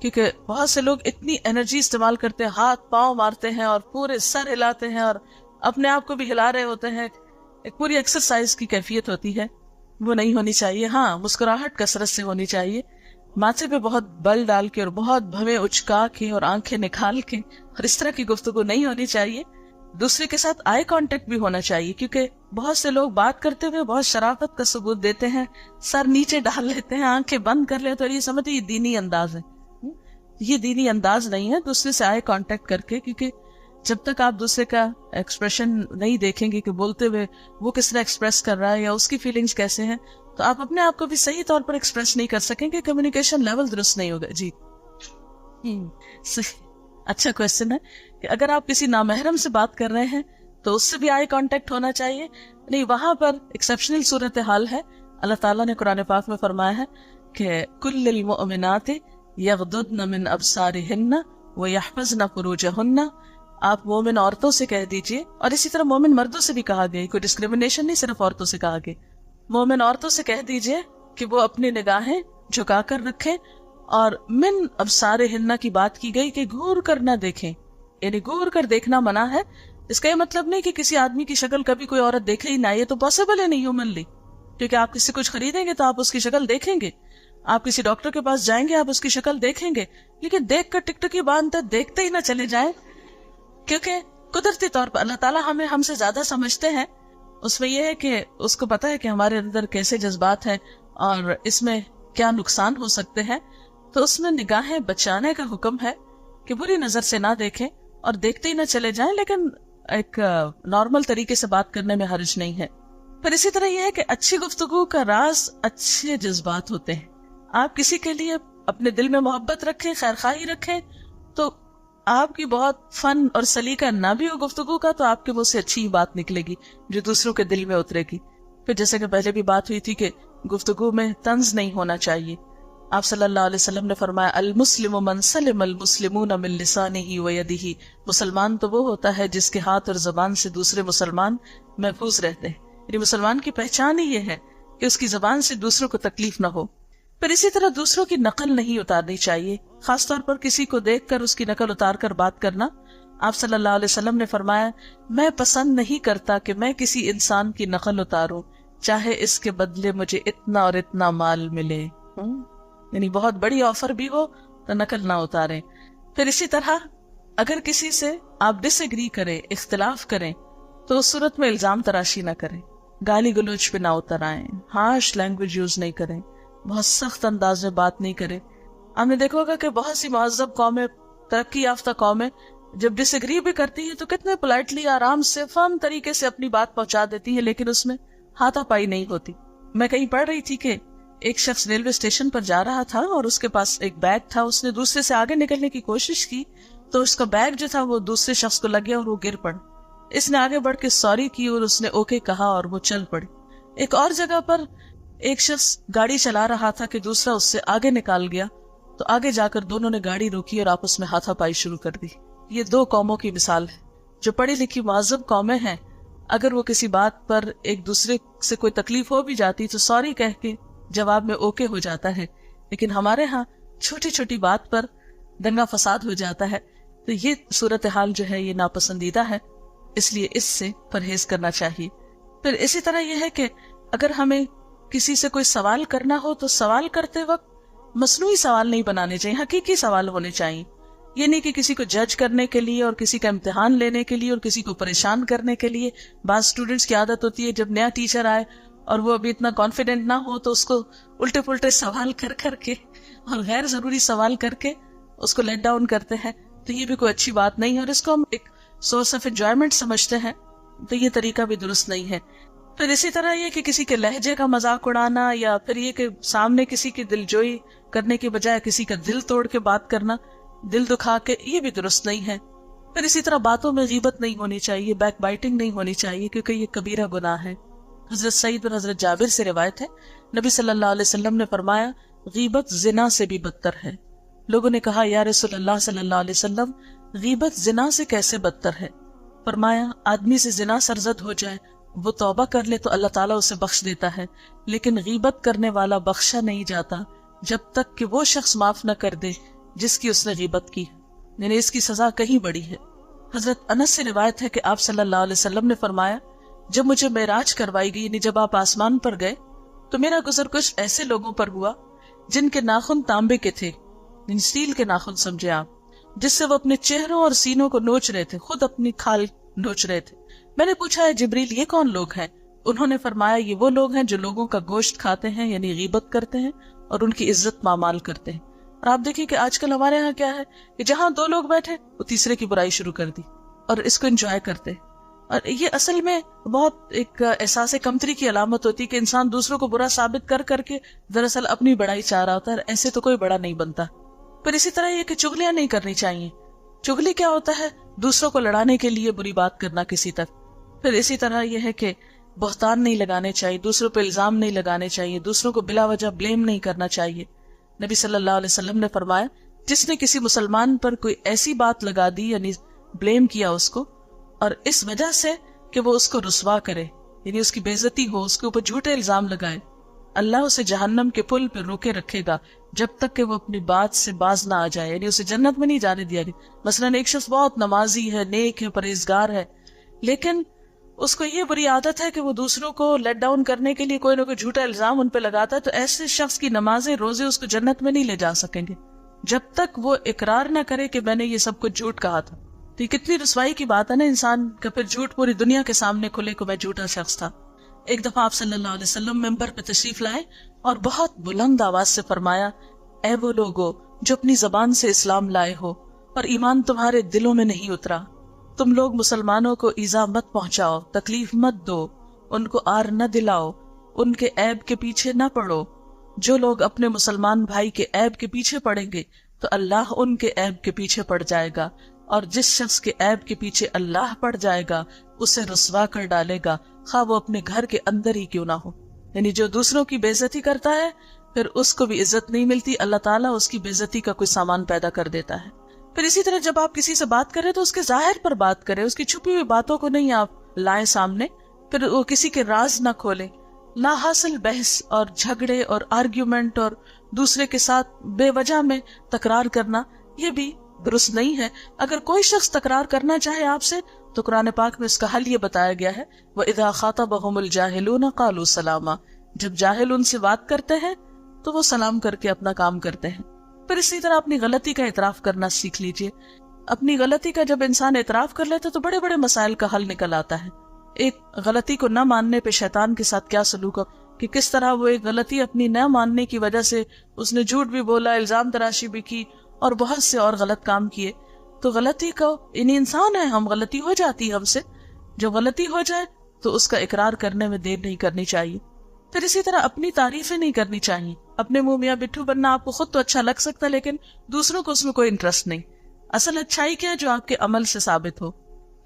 کیونکہ بہت سے لوگ اتنی انرجی استعمال کرتے ہیں، ہاتھ پاؤں مارتے ہیں اور پورے سر ہلاتے ہیں اور اپنے آپ کو بھی ہلا رہے ہوتے ہیں، ایک پوری ایکسرسائز کی کیفیت ہوتی ہے، وہ نہیں ہونی چاہیے. ہاں مسکراہٹ کثرت سے ہونی چاہیے، ماتھے پہ بہت بل ڈال کے اور بہت بھویں اچکا کے اور آنکھیں نکال کے اور اس طرح کی گفتگو نہیں ہونی چاہیے. دوسرے کے ساتھ آئی کانٹیکٹ بھی ہونا چاہیے، کیونکہ بہت سے لوگ بات کرتے ہوئے بہت شرافت کا ثبوت دیتے ہیں، سر نیچے ڈال لیتے ہیں، آنکھیں بند کر لیتے ہیں، اور یہ سمجھتے یہ دینی انداز ہے. یہ دینی انداز نہیں ہے. دوسرے سے آئی کانٹیکٹ کر کے، کیونکہ جب تک آپ دوسرے کا ایکسپریشن نہیں دیکھیں گے کہ بولتے ہوئے وہ کس طرح ایکسپریس کر رہا ہے یا اس کی فیلنگز کیسے ہیں، تو آپ اپنے آپ کو بھی صحیح طور پر ایکسپریس نہیں کر سکیں گے، کمیونیکیشن لیول درست نہیں ہوگا. جی اچھا کوشچن ہے کہ اگر آپ کسی نامحرم سے بات کر رہے ہیں تو اس سے بھی آئی کانٹیکٹ ہونا چاہیے. نہیں، وہاں پر ایکسیپشنل صورتحال ہے. اللہ تعالیٰ نے قرآن پاک میں فرمایا ہے کہ کل المؤمنات یغضضن من ابصارہن ویحفظن فروجہن. آپ مومن عورتوں سے کہہ دیجئے، اور اسی طرح مومن مردوں سے بھی کہا گیا، کوئی ڈسکریمنیشن نہیں، صرف عورتوں سے کہا گیا. مومن عورتوں سے کہہ دیجئے کہ وہ اپنی نگاہیں جھکا کر رکھیں، اور من ابصارہن کی بات کی گئی کہ گھور کر نہ دیکھیں، یعنی گھور کر دیکھنا منع ہے. اس کا یہ مطلب نہیں کہ کسی آدمی کی شکل کبھی کوئی عورت دیکھے ہی نہ، یہ تو پاسبل ہے نہیں ہیومنلی، کیونکہ آپ کسی سے کچھ خریدیں گے تو آپ اس کی شکل دیکھیں گے، آپ کسی ڈاکٹر کے پاس جائیں گے آپ اس کی شکل دیکھیں گے، لیکن دیکھ کر ٹک ٹکی باندھتے دیکھتے ہی نہ چلے جائیں، کیونکہ قدرتی طور پر اللہ تعالیٰ ہم سے زیادہ سمجھتے ہیں. اس میں یہ ہے کہ اس کو پتا ہے کہ ہمارے اندر کیسے جذبات ہیں اور اس میں کیا نقصان ہو سکتے ہیں، تو اس میں نگاہیں بچانے کا حکم ہے کہ بری نظر سے نہ دیکھیں اور دیکھتے ہی نہ چلے جائیں، لیکن ایک نارمل طریقے سے بات کرنے میں حرج نہیں ہے. پھر اسی طرح یہ ہے کہ اچھی گفتگو کا راز اچھے جذبات ہوتے ہیں. آپ کسی کے لیے اپنے دل میں محبت رکھیں، خیرخواہی رکھیں، تو آپ کی بہت فن اور سلیقہ نہ بھی ہو گفتگو کا، تو آپ کے منہ سے اچھی بات نکلے گی جو دوسروں کے دل میں اترے گی. پھر جیسے کہ پہلے بھی بات ہوئی تھی کہ گفتگو میں طنز نہیں ہونا چاہیے. آپ صلی اللہ علیہ وسلم نے فرمایا المسلم من سلم المسلمون من لسانہ ویدہ. مسلمان تو وہ ہوتا ہے جس کے ہاتھ اور زبان سے دوسرے مسلمان محفوظ رہتے ہیں. یعنی مسلمان کی پہچان ہی یہ ہے کہ اس کی زبان سے دوسروں کو تکلیف نہ ہو. پھر اسی طرح دوسروں کی نقل نہیں اتارنی چاہیے، خاص طور پر کسی کو دیکھ کر اس کی نقل اتار کر بات کرنا. آپ صلی اللہ علیہ وسلم نے فرمایا میں پسند نہیں کرتا کہ میں کسی انسان کی نقل اتاروں چاہے اس کے بدلے مجھے اتنا اور اتنا مال ملے. یعنی بہت بڑی آفر بھی ہو تو نقل نہ اتاریں. پھر اسی طرح اگر کسی سے آپ ڈس ایگری کریں، اختلاف کریں، تو اس صورت میں الزام تراشی نہ کریں، گالی گلوچ پہ نہ اتر آئیں، ہارش لینگویج یوز نہیں کریں، بہت سخت انداز میں بات نہیں کریں. آپ نے دیکھا ہوگا کہ بہت سی مہذب قومیں، ترقی یافتہ قومیں جب ڈس ایگری بھی کرتی ہیں تو کتنے پولائٹلی آرام سے فن طریقے سے اپنی بات پہنچا دیتی ہیں، لیکن اس میں ہاتھا پائی نہیں ہوتی. میں کہیں پڑھ رہی تھی کہ ایک شخص ریلوے اسٹیشن پر جا رہا تھا اور اس کے پاس ایک بیگ تھا. اس نے دوسرے سے آگے نکلنے کی کوشش کی تو اس کا بیگ جو تھا وہ دوسرے شخص کو لگ گیا اور وہ گر پڑا. اس نے آگے بڑھ کے سوری کی اور اس نے اوکے کہا اور وہ چل پڑی. ایک اور جگہ پر ایک شخص گاڑی چلا رہا تھا کہ دوسرا اس سے آگے نکال گیا تو آگے جا کر دونوں نے گاڑی روکی اور آپس میں ہاتھا پائی شروع کر دی. یہ دو قوموں کی مثال ہے. جو پڑھی لکھی مہذب قومیں ہیں، اگر وہ کسی بات پر ایک دوسرے سے کوئی تکلیف ہو بھی جاتی تو سوری کہہ کے جواب میں اوکے ہو جاتا ہے، لیکن ہمارے ہاں چھوٹی چھوٹی بات پر دنگا فساد ہو جاتا ہے. تو یہ صورتحال جو ہے یہ ناپسندیدہ ہے، اس لیے اس سے پرہیز کرنا چاہیے. پھر اسی طرح یہ ہے کہ اگر ہمیں کسی سے کوئی سوال کرنا ہو تو سوال کرتے وقت مصنوعی سوال نہیں بنانے چاہیے، حقیقی سوال ہونے چاہیے. یہ نہیں کہ کسی کو جج کرنے کے لیے اور کسی کا امتحان لینے کے لیے اور کسی کو پریشان کرنے کے لیے. بعض اسٹوڈینٹس کی عادت ہوتی ہے جب نیا ٹیچر آئے اور وہ ابھی اتنا کانفیڈنٹ نہ ہو تو اس کو الٹے پلٹے سوال کر کر کے اور غیر ضروری سوال کر کے اس کو لیٹ ڈاؤن کرتے ہیں. تو یہ بھی کوئی اچھی بات نہیں ہے اور اس کو ہم ایک سورس آف انجوائمنٹ سمجھتے ہیں، تو یہ طریقہ بھی درست نہیں ہے. پھر اسی طرح یہ کہ کسی کے لہجے کا مذاق اڑانا یا پھر یہ کہ سامنے کسی کی دلجوئی کرنے کے بجائے کسی کا دل توڑ کے بات کرنا، دل دکھا کے، یہ بھی درست نہیں ہے. پھر اسی طرح باتوں میں غیبت نہیں ہونی چاہیے، بیک بائٹنگ نہیں ہونی چاہیے، کیونکہ یہ کبیرہ گناہ ہے. حضرت سعید بن حضرت جابر سے روایت ہے، نبی صلی اللہ علیہ وسلم نے فرمایا غیبت زنا سے بھی بدتر ہے. لوگوں نے کہا یا رسول اللہ صلی اللہ علیہ وسلم غیبت زنا سے کیسے بدتر ہے؟ فرمایا آدمی سے زنا سرزد ہو جائے وہ توبہ کر لے تو اللہ تعالیٰ اسے بخش دیتا ہے، لیکن غیبت کرنے والا بخشا نہیں جاتا جب تک کہ وہ شخص معاف نہ کر دے جس کی اس نے غیبت کی، یعنی اس کی سزا کہیں بڑی ہے۔ حضرت انس سے روایت ہے کہ آپ صلی اللہ علیہ وسلم نے فرمایا، جب مجھے معراج کروائی گئی، یعنی جب آپ آسمان پر گئے، تو میرا گزر کچھ ایسے لوگوں پر ہوا جن کے ناخن تانبے کے تھے، یعنی اسٹیل کے ناخن سمجھے آپ، جس سے وہ اپنے چہروں اور سینوں کو نوچ رہے تھے، خود اپنی کھال نوچ رہے تھے۔ میں نے پوچھا، ہے جبریل یہ کون لوگ ہیں؟ انہوں نے فرمایا، یہ وہ لوگ ہیں جو لوگوں کا گوشت کھاتے ہیں، یعنی غیبت کرتے ہیں اور ان کی عزت پامال کرتے ہیں۔ اور آپ دیکھیں کہ آج کل ہمارے ہاں کیا ہے کہ جہاں دو لوگ بیٹھے وہ تیسرے کی برائی شروع کر دی اور اس کو انجوائے کرتے، اور یہ اصل میں بہت ایک احساس کمتری کی علامت ہوتی ہے کہ انسان دوسروں کو برا ثابت کر کر کے دراصل اپنی بڑائی چاہ رہا ہوتا ہے، ایسے تو کوئی بڑا نہیں بنتا۔ پھر اسی طرح یہ کہ چغلیاں نہیں کرنی چاہیے۔ چغلی کیا ہوتا ہے؟ دوسروں کو لڑانے کے لیے بری بات کرنا کسی تک۔ پھر اسی طرح یہ ہے کہ بہتان نہیں لگانے چاہیے، دوسروں پہ الزام نہیں لگانے چاہیے، دوسروں کو بلا وجہ بلیم نہیں کرنا چاہیے۔ نبی صلی اللہ علیہ وسلم نے فرمایا، جس نے کسی مسلمان پر کوئی ایسی بات لگا دی، یعنی بلیم کیا اس کو، اور اس وجہ سے کہ وہ اس کو رسوا کرے، یعنی اس کی بے عزتی ہو، اس کے اوپر جھوٹے الزام لگائے، اللہ اسے جہنم کے پل پہ روکے رکھے گا جب تک کہ وہ اپنی بات سے باز نہ آ جائے، یعنی اسے جنت میں نہیں جانے دیا۔ مثلاً ایک شخص بہت نمازی ہے، نیک ہے، پرہیزگار ہے، لیکن اس کو یہ بری عادت ہے کہ وہ دوسروں کو لیٹ ڈاؤن کرنے کے لیے کوئی نہ کوئی جھوٹا الزام ان پہ لگاتا ہے، تو ایسے شخص کی نمازیں روزے اس کو جنت میں نہیں لے جا سکیں گے جب تک وہ اقرار نہ کرے کہ میں نے یہ سب کچھ جھوٹ کہا تھا۔ تو یہ کتنی رسوائی کی بات ہے نا، انسان کا پھر جھوٹ پوری دنیا کے سامنے کھلے کو میں جھوٹا شخص تھا۔ ایک دفعہ آپ صلی اللہ علیہ وسلم ممبر پہ تشریف لائے اور بہت بلند آواز سے فرمایا، اے وہ لوگو جو اپنی زبان سے اسلام لائے ہو اور ایمان تمہارے دلوں میں نہیں اترا، تم لوگ مسلمانوں کو ایذا مت پہنچاؤ، تکلیف مت دو، ان کو آر نہ دلاؤ، ان کے عیب کے پیچھے نہ پڑو۔ جو لوگ اپنے مسلمان بھائی کے عیب کے پیچھے پڑیں گے تو اللہ ان کے عیب کے پیچھے پڑ جائے گا، اور جس شخص کے عیب کے پیچھے اللہ پڑ جائے گا اسے رسوا کر ڈالے گا، خواہ وہ اپنے گھر کے اندر ہی کیوں نہ ہو۔ یعنی جو دوسروں کی بے عزتی کرتا ہے پھر اس کو بھی عزت نہیں ملتی، اللہ تعالیٰ اس کی بے عزتی کا کوئی سامان پیدا کر دیتا ہے۔ پھر اسی طرح جب آپ کسی سے بات کریں تو اس کے ظاہر پر بات کریں، اس کی چھپی ہوئی باتوں کو نہیں آپ لائیں سامنے، پھر وہ کسی کے راز نہ کھولیں۔ لا حاصل بحث اور جھگڑے اور آرگیومنٹ اور دوسرے کے ساتھ بے وجہ میں تکرار کرنا یہ بھی درست نہیں ہے۔ اگر کوئی شخص تکرار کرنا چاہے آپ سے تو قرآن پاک میں اس کا حل یہ بتایا گیا ہے، وَإِذَا خَاطَبَهُمُ الْجَاهِلُونَ قَالُوا سَلَامًا، جب جاہل ان سے بات کرتے ہیں تو وہ سلام کر کے اپنا کام کرتے ہیں۔ پھر اسی طرح اپنی غلطی کا اعتراف کرنا سیکھ لیجئے۔ اپنی غلطی کا جب انسان اعتراف کر لیتا تو بڑے بڑے مسائل کا حل نکل آتا ہے۔ ایک غلطی کو نہ ماننے پہ شیطان کے ساتھ کیا سلوک ہو کہ کس طرح وہ ایک غلطی اپنی نہ ماننے کی وجہ سے اس نے جھوٹ بھی بولا، الزام تراشی بھی کی اور بہت سے اور غلط کام کیے۔ تو غلطی کو، یعنی انسان ہے ہم، غلطی ہو جاتی ہے ہم سے، جب غلطی ہو جائے تو اس کا اقرار کرنے میں دیر نہیں کرنی چاہیے۔ پھر اسی طرح اپنی تعریفیں نہیں کرنی چاہیے۔ اپنے منہ میاں بٹھو بننا آپ کو خود تو اچھا لگ سکتا ہے لیکن دوسروں کو اس میں کوئی انٹرسٹ نہیں۔ اصل اچھائی کیا جو آپ کے عمل سے ثابت ہو۔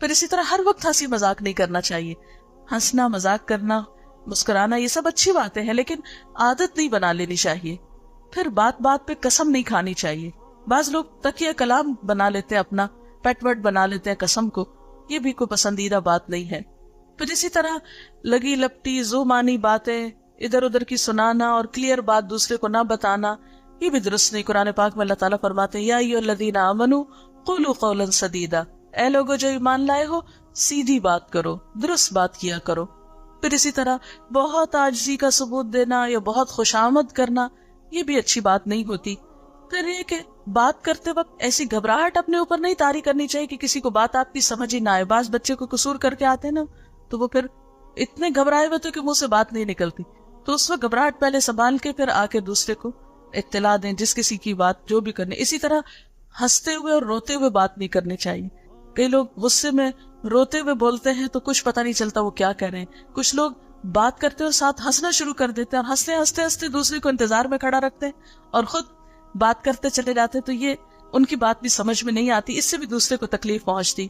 پھر اسی طرح ہر وقت ہنسی مذاق نہیں کرنا چاہیے۔ ہنسنا، مذاق کرنا، مسکرانا یہ سب اچھی باتیں ہیں لیکن عادت نہیں بنا لینی چاہیے۔ پھر بات بات پہ قسم نہیں کھانی چاہیے۔ بعض لوگ تکیہ کلام بنا لیتے ہیں، اپنا پیٹ ورڈ بنا لیتے ہیں قسم کو، یہ بھی کوئی پسندیدہ بات نہیں ہے۔ پھر اسی طرح لگی لپٹی زومانی باتیں ادھر ادھر کی سنانا اور کلیئر بات دوسرے کو نہ بتانا یہ بھی درست نہیں۔ قرآن پاک میں اللہ تعالیٰ فرماتے ہیں، یا ایھا الذین آمنوا قولوا قولا سدیدا، اے لوگو جو ایمان لائے ہو سیدھی بات کرو، درست بات کیا کرو۔ پھر اسی طرح بہت عاجزی کا ثبوت دینا یا بہت خوشامد کرنا یہ بھی اچھی بات نہیں ہوتی۔ پھر یہ کہ بات کرتے وقت ایسی گھبراہٹ اپنے اوپر نہیں طاری کرنی چاہیے کہ کسی کو بات آپ کی سمجھ ہی نہ آئے۔ بعض بچے کو قصور کر کے آتے ہیں نا تو وہ پھر اتنے گھبرائے ہوئے کہ منہ سے بات نہیں نکلتی، تو اس وقت گھبراہٹ پہلے سنبھال کے پھر آ کے دوسرے کو اطلاع دیں، جس کسی کی بات جو بھی کرنے۔ اسی طرح ہنستے ہوئے اور روتے ہوئے بات نہیں کرنی چاہیے۔ کئی لوگ غصے میں روتے ہوئے بولتے ہیں تو کچھ پتہ نہیں چلتا وہ کیا کہہ رہے ہیں۔ کچھ لوگ بات کرتے اور ساتھ ہنسنا شروع کر دیتے ہیں اور ہنستے ہنستے ہنستے دوسرے کو انتظار میں کھڑا رکھتے ہیں اور خود بات کرتے چلے جاتے، تو یہ ان کی بات بھی سمجھ میں نہیں آتی، اس سے بھی دوسرے کو تکلیف پہنچتی۔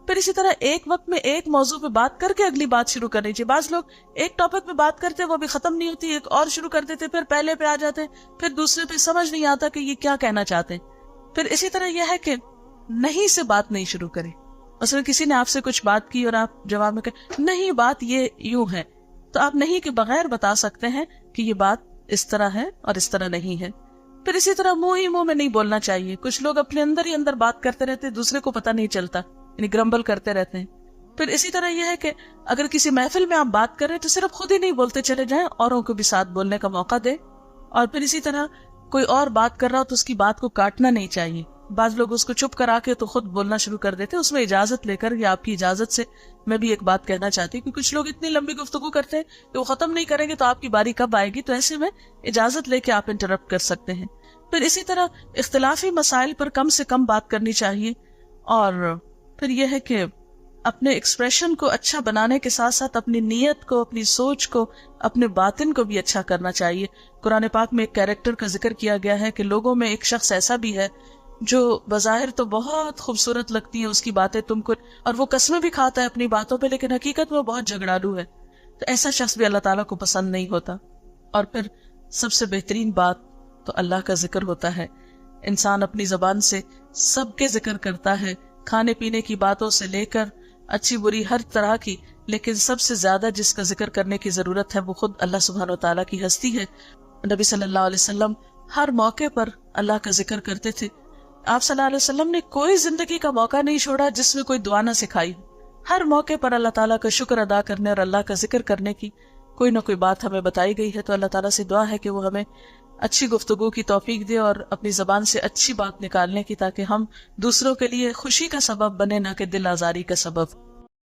پھر اسی طرح ایک وقت میں ایک موضوع پہ بات کر کے اگلی بات شروع کرنی چاہیے۔ بعض لوگ ایک ٹاپک پہ بات کرتے وہ بھی ختم نہیں ہوتی، ایک اور شروع کر دیتے، پھر پہلے پہ آ جاتے، پھر دوسرے پہ سمجھ نہیں آتا کہ یہ کیا کہنا چاہتے ہیں۔ پھر اسی طرح یہ ہے کہ نہیں سے بات نہیں شروع کرے، مثلا کسی نے آپ سے کچھ بات کی اور آپ جواب میں کہیں نہیں بات یہ یوں ہے، تو آپ نہیں کے بغیر بتا سکتے ہیں کہ یہ بات اس طرح ہے اور اس طرح نہیں ہے. پھر اسی طرح منہ ہی منہ میں نہیں بولنا چاہیے. کچھ لوگ اپنے اندر ہی اندر بات کرتے رہتے ہیں، دوسرے کو پتہ نہیں چلتا، یعنی گرمبل کرتے رہتے ہیں. پھر اسی طرح یہ ہے کہ اگر کسی محفل میں آپ بات کر رہے ہیں تو صرف خود ہی نہیں بولتے چلے جائیں، اوروں کو بھی ساتھ بولنے کا موقع دیں. اور پھر اسی طرح کوئی اور بات کر رہا ہو تو اس کی بات کو کاٹنا نہیں چاہیے. بعض لوگ اس کو چپ کرا کے تو خود بولنا شروع کر دیتے، اس میں اجازت لے کر یا آپ کی اجازت سے میں بھی ایک بات کہنا چاہتی ہوں کہ کچھ لوگ اتنی لمبی گفتگو کرتے ہیں کہ وہ ختم نہیں کریں گے تو آپ کی باری کب آئے گی، تو ایسے میں اجازت لے کے آپ انٹرپٹ کر سکتے ہیں. پھر اسی طرح اختلافی مسائل پر کم سے کم بات کرنی چاہیے. اور پھر یہ ہے کہ اپنے ایکسپریشن کو اچھا بنانے کے ساتھ ساتھ اپنی نیت کو، اپنی سوچ کو، اپنے باطن کو بھی اچھا کرنا چاہیے. قرآن پاک میں ایک کیریکٹر کا ذکر کیا گیا ہے کہ لوگوں میں ایک شخص ایسا بھی ہے جو بظاہر تو بہت خوبصورت لگتی ہیں اس کی باتیں تم کو، اور وہ قسمیں بھی کھاتا ہے اپنی باتوں پہ، لیکن حقیقت میں وہ بہت جھگڑالو ہے. تو ایسا شخص بھی اللہ تعالیٰ کو پسند نہیں ہوتا. اور پھر سب سے بہترین بات تو اللہ کا ذکر ہوتا ہے. انسان اپنی زبان سے سب کے ذکر کرتا ہے، کھانے پینے کی باتوں سے لے کر اچھی بری ہر طرح کی، لیکن سب سے زیادہ جس کا ذکر کرنے کی ضرورت ہے وہ خود اللہ سبحانہ و تعالیٰ کی ہستی ہے. نبی صلی اللہ علیہ وسلم ہر موقع پر اللہ کا ذکر کرتے تھے. آپ صلی اللہ علیہ وسلم نے کوئی زندگی کا موقع نہیں چھوڑا جس میں کوئی دعا نہ سکھائی. ہر موقع پر اللہ تعالیٰ کا شکر ادا کرنے اور اللہ کا ذکر کرنے کی کوئی نہ کوئی بات ہمیں بتائی گئی ہے. تو اللہ تعالیٰ سے دعا ہے کہ وہ ہمیں اچھی گفتگو کی توفیق دے اور اپنی زبان سے اچھی بات نکالنے کی، تاکہ ہم دوسروں کے لیے خوشی کا سبب بنے، نہ کہ دل آزاری کا سبب.